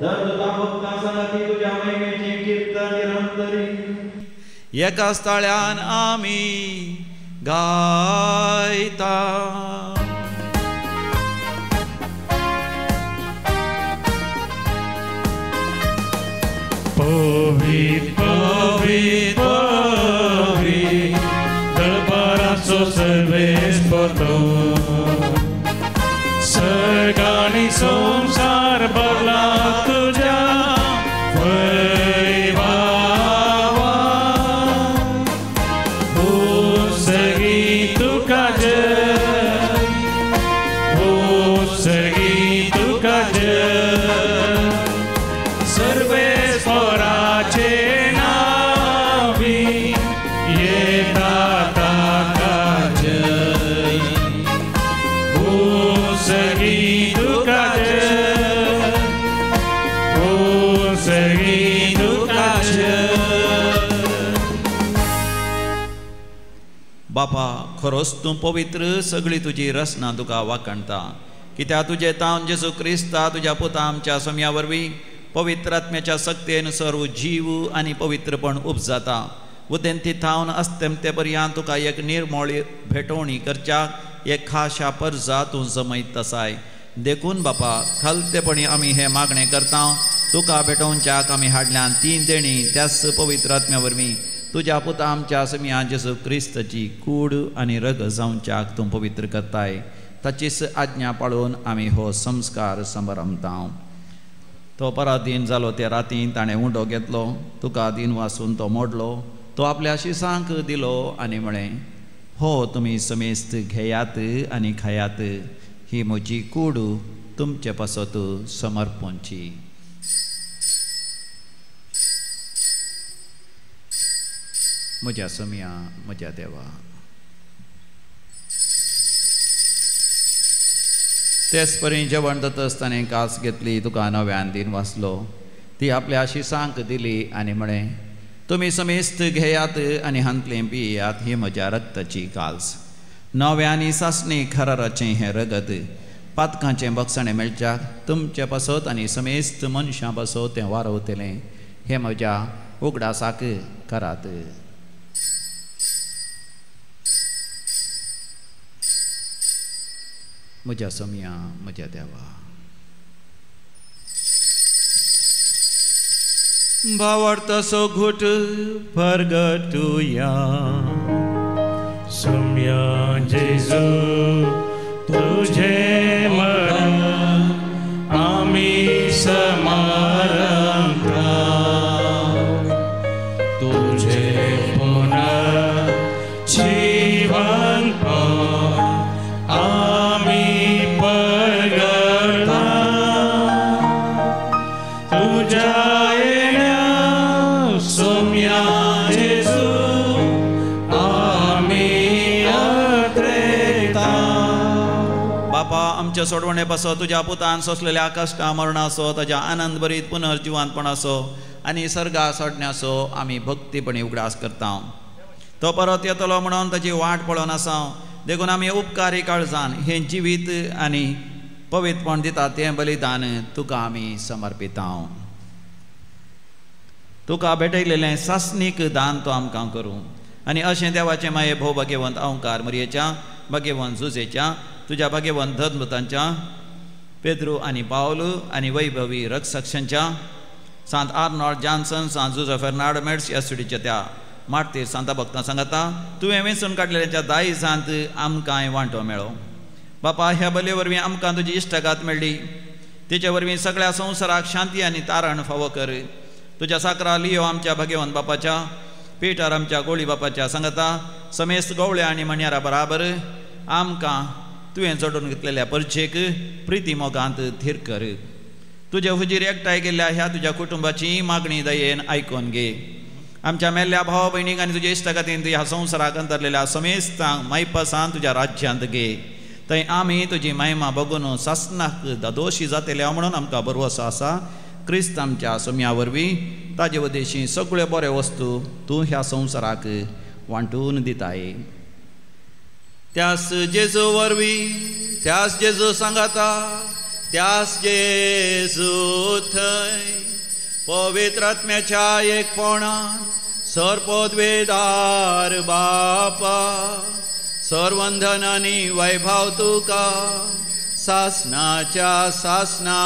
तर तुका भक्तां सांगाती तुज्या महिमेची कीर्तन निरंतरी एका स्थळ्यान आमी गायता पवित्र पवित्र पवित्र दरबाराचो सर्वेस्पतो सर्गानी संसार भरला तुझ्या वैभवा उसगी तुका जय उसगी तुका जय सर्वेस्पराचे नावी येता ताका जय उसगी तुका जय उसगी तुका जय बापा खरोच तूं पवित्र सगळी तुजी रचना तुका वाखणटा कित्याक तुजे तावन जेजू क्रिस्ता तुज्या पुता आमच्या सोम्या वरवीं पवित्र आत्म्याच्या सक्तेन सर्व जीव आनी पवित्रपण उपजाता उदेंती थावन अस्तेमते पर्यंत तुका एक निर्मळ भेटवणी करच्याक एक खाशा परजा तूं जमयत आसाय देखून बापा खालतेपणी आमी हे मागणें करता तुका भेटोवच्याक आमी हाडल्यान तीन देणी त्याच पवित्र आत्म्या वरवीं तुज्या पुता आमच्या समिया जेजू क्रिस्ताची कूड आनी रग जावच्याक तूं पवित्र करताय ताचीच आज्ञा पाळून आमी हो संस्कार समरमता तो पराधीन जालो ते रातीं ताणें उंडो घेतलो तुका दिन वासून तो मोडलो तो आपल्या शिसांक दिलो आनी म्हळें हो तुमी समेस्त घेयात आनी खायात ही म्हजी कूड तुमचे पासत समर्पणची म्हज्या समिया म्हज्या देवा तेच परी जेवण जाता आसतना कास घेतली तुका नव्यान दिन वाचलो ती आपल्या शिसांक दिली आनी म्हळें तुमी समेस्त घेयात आनी हांतलें पियेयात ही म्हज्या रक्ताची काल्स नव्यानी सासणी खराराचें हें रगत पातकांचें बक्षणें मेळच्याक तुमचे पासत आनी समेस्त मनशां पासत तें वारवतलें हे म्हज्या उगडासाक करात म्हज्या समिया म्हज्या देवा भावार्थसो घुट परगटुया सम्या जेजू तुझे मरण आम्ही समारंभा तुझे पुनः जीवन आम्ही परगटा तुझ्या सम्या जेजू बापा आमच्या सोडवणे पासो तुझ्या पुतान सोसलेल्या कश्टा मरणाचो ताच्या आनंद भरीत पुनर्जिवानपणाचो आनी सर्गा सोडण्याचो आमी भक्तीपणी उगडास करता तो परत येतलो म्हणून ताची वाट पळोवन आसा देखून आमी उपकारी काळजान हे जिवीत आनी पवित्रपण दिता तें बलिदान तुका आमी समर्पिता तुका भेटयलेलें सासनीक दान तो आमकां करूं आनी अशें देवाचे माये भोवभाग्यवंत अवंकार मरयेच्या भाग्यवान झुजेच्या तुझ्या भाग्यवान धर्मतांच्या पेद्रू आणि पावलू आणि वैभवी रक्षकांच्या सांत आर्नॉल्ड जॉन्सन सांत जुझो फेर्नांडो मेड्स एसडीच्या त्या मारतीर सांता भक्तां सांगता तुवें वेंचून काडलेल्या दाई सांत आमकांय वांटो मेळो बापा ह्या बले वरवीं आमकां तुजी इश्टगात मेळ्ळी तिचे वरवीं सगळ्या संवसाराक शांती आनी तारण फावो कर तुज्या साकरा लियो आमच्या भाग्यवान बापाच्या पेटार आमच्या गोळी बापाच्या सांगता समेस्त गवळे आनी मण्यारा बराबर आमकां तुवें जोडून घेतलेल्या परचेक प्रिती मोगांत थीर कर तुजे हुजीर एकठांय केल्ल्या ह्या तुज्या कुटुंबाची मागणी दयेन आयकून घे आमच्या मेल्ल्या भावा भयणीक आनी तुज्या इश्टगातीन ह्या संवसाराक अंतरलेल्या समेस्तांक मायपासान तुज्या राज्यांत घे थंय आमी तुजी महिमा बघून सासनाक दोशी जातल्या म्हणून आमकां भरवसो आसा क्रिस्त आमच्या सोम्या वरवीं ताजे वदेशी सगळ्यो बऱ्यो वस्तू तूं ह्या संवसाराक वांटून दिताय त्यास जेजू वरवीं त्यास जेजू सांगता त्यास जेजू थंय पवित्र आत्म्याच्या एकपणान सरपदवेदार बापा सर्वंधन आनी वैभव तुका सासनाच्या सासना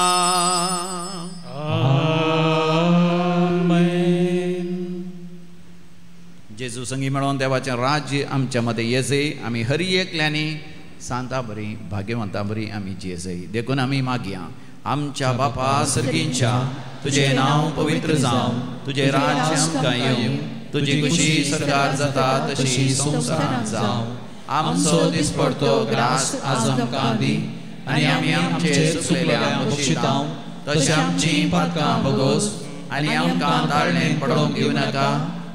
जेजू संगी मेळोन देवाचें राज्य आमच्या मदें येजय आमी हर एकल्यांनी सांता बरी भाग्यवंता बरी आमी जेजय देखून आमी मागया आमच्या बापा सर्गींच्या तुझे नांव पवित्र जावं तुझे राज्य आमकां येवं तुजी खुशी सरकार जाता तशी संवसारांत जावं आमचो दिसपडतो ग्रास आज आमकां दी आनी आमी आमचे चुकलेल्यांक बक्षितांव तशें आमची पातकां भोगोस आनी आमकां दाळणेन पडोवंक दिवं नाका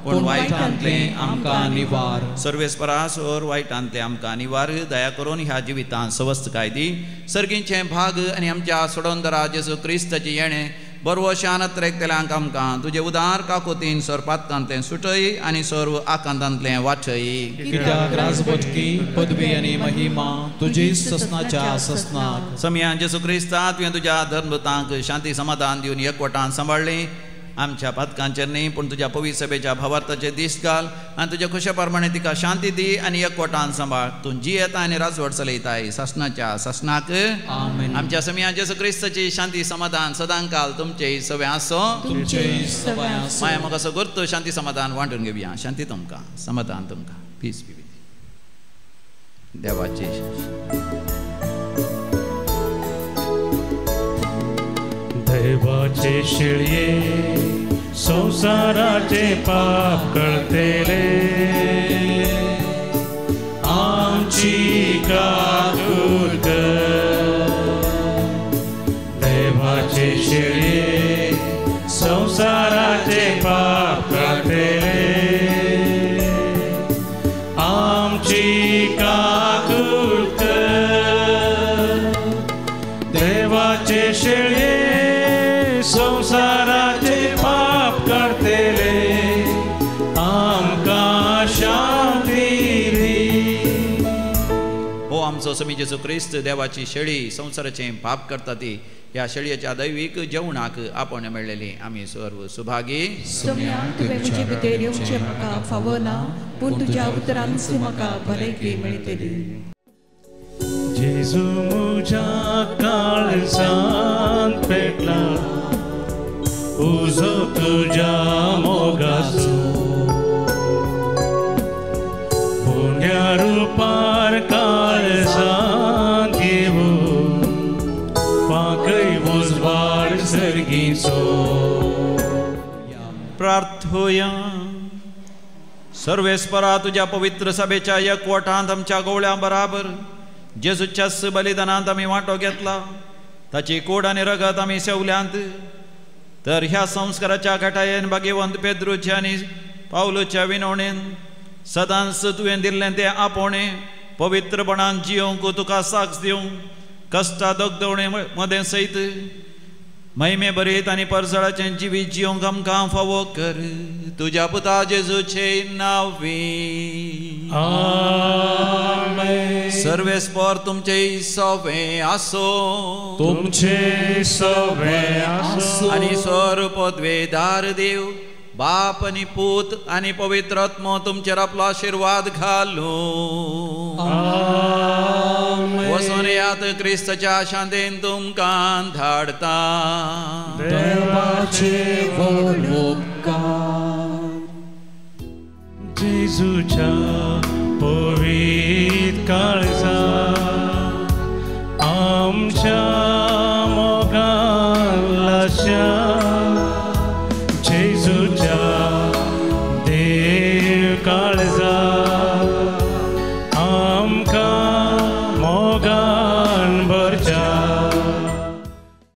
पूण वायटांतलें आमकां निवार सर्वेस्परासोर वायटांतलें आमकां निवार दया करून ह्या जिवितांत सवस्थकाय दी सर्गींचें भाग आनी आमच्या सोडोंदरा जेजू क्रिस्ताची येणें बरवो शानत रेखतल्यांक आमकां तुजे उदार काकोतीन सर पातकांतलें सुटय आनी सर्व आकांतांतलें वाचय कित्याक राजवटकी पदवी आनी महिमा तुजीच ससनाच्या ससनाक समयान जेजू क्रिस्ता तुवें तुज्या धर्मतांक शांती समाधान दिवन एकवटान सांबाळ्ळें आमच्या पातकांचेर न्ही पूण तुज्या पवित्र सभेच्या भावार्थाचे दीस घाल आनी तुज्या खुशे प्रमाणे तिका शांती दी आनी एकवटान सांबाळ तूं जी येता आनी राजवट चलयताय ससनाच्या ससनाक आमेन आमच्या समयान जेजू क्रिस्ताची शांती समाधान सदांकाल तुमचेय सवे आसो माया म्हाका असो करतो शांती समाधान वांटून घेवया शांती तुमकां समाधान तुमकां पीस बी देवाची देवाचे शिळये संसाराचे पाप कळतेले आमची काकूट देवाचे शिळये संसाराचे पाप कळतेले आमची काकूट देवाचे शिळये संसाराचे पाप करतेले आमकां शांती दी हो आमचो समी जेजू क्रिस्त देवाची शेळी संसाराचे पाप करता ती ह्या शेळयेच्या दैवीक जेवणाक आपण मेळलेली आमी सर्व सुभागी तुवें भितर येवचें म्हाका फावो ना पूण तुज्या उतरांच म्हाका भलायकी मेळटली जेजू म्हज्या काळजांत पेटला उजो तुज्या मोगाचो पुण्या रूपार काळजांत घेवून पाकय उजवाड सर्गीचो प्रार्थोया सर्वेस्परा तुझ्या पवित्र सभेच्या एकवटांत आमच्या गवळ्या बराबर जेजूच्या बलिदानांत आमी वांटो घेतला ताची कूड आनी रगत आमी सेवल्यांत तर ह्या संस्काराच्या घटायेन भाग्यवंत पेद्रूच्या आनी पावलूच्या विनवणेन सदांच तुवें दिल्लें तें आपोणे पवित्रपणान जियोंक तुका साक्ष दिवंक कश्टा दगदवणे मदें सयत महिमे भरीत आनी परसळाचें जिवीत जियोंक आमकां फावो कर तुज्या पुता जेजूचे नांवी आमेन सर्वेस्पर तुमचे सवे आसो तुमचे सवे आसो आनी सर पदवेदार देव बाप आणि पूत आणि पवित्र आत्मा तुमचेर आपलो आशीर्वाद घालू. वचून यात क्रिस्ताच्या शांतीन तुमकां धाडता. देवाचे व्हड उपकार. जेजूच्या पवित्र काळ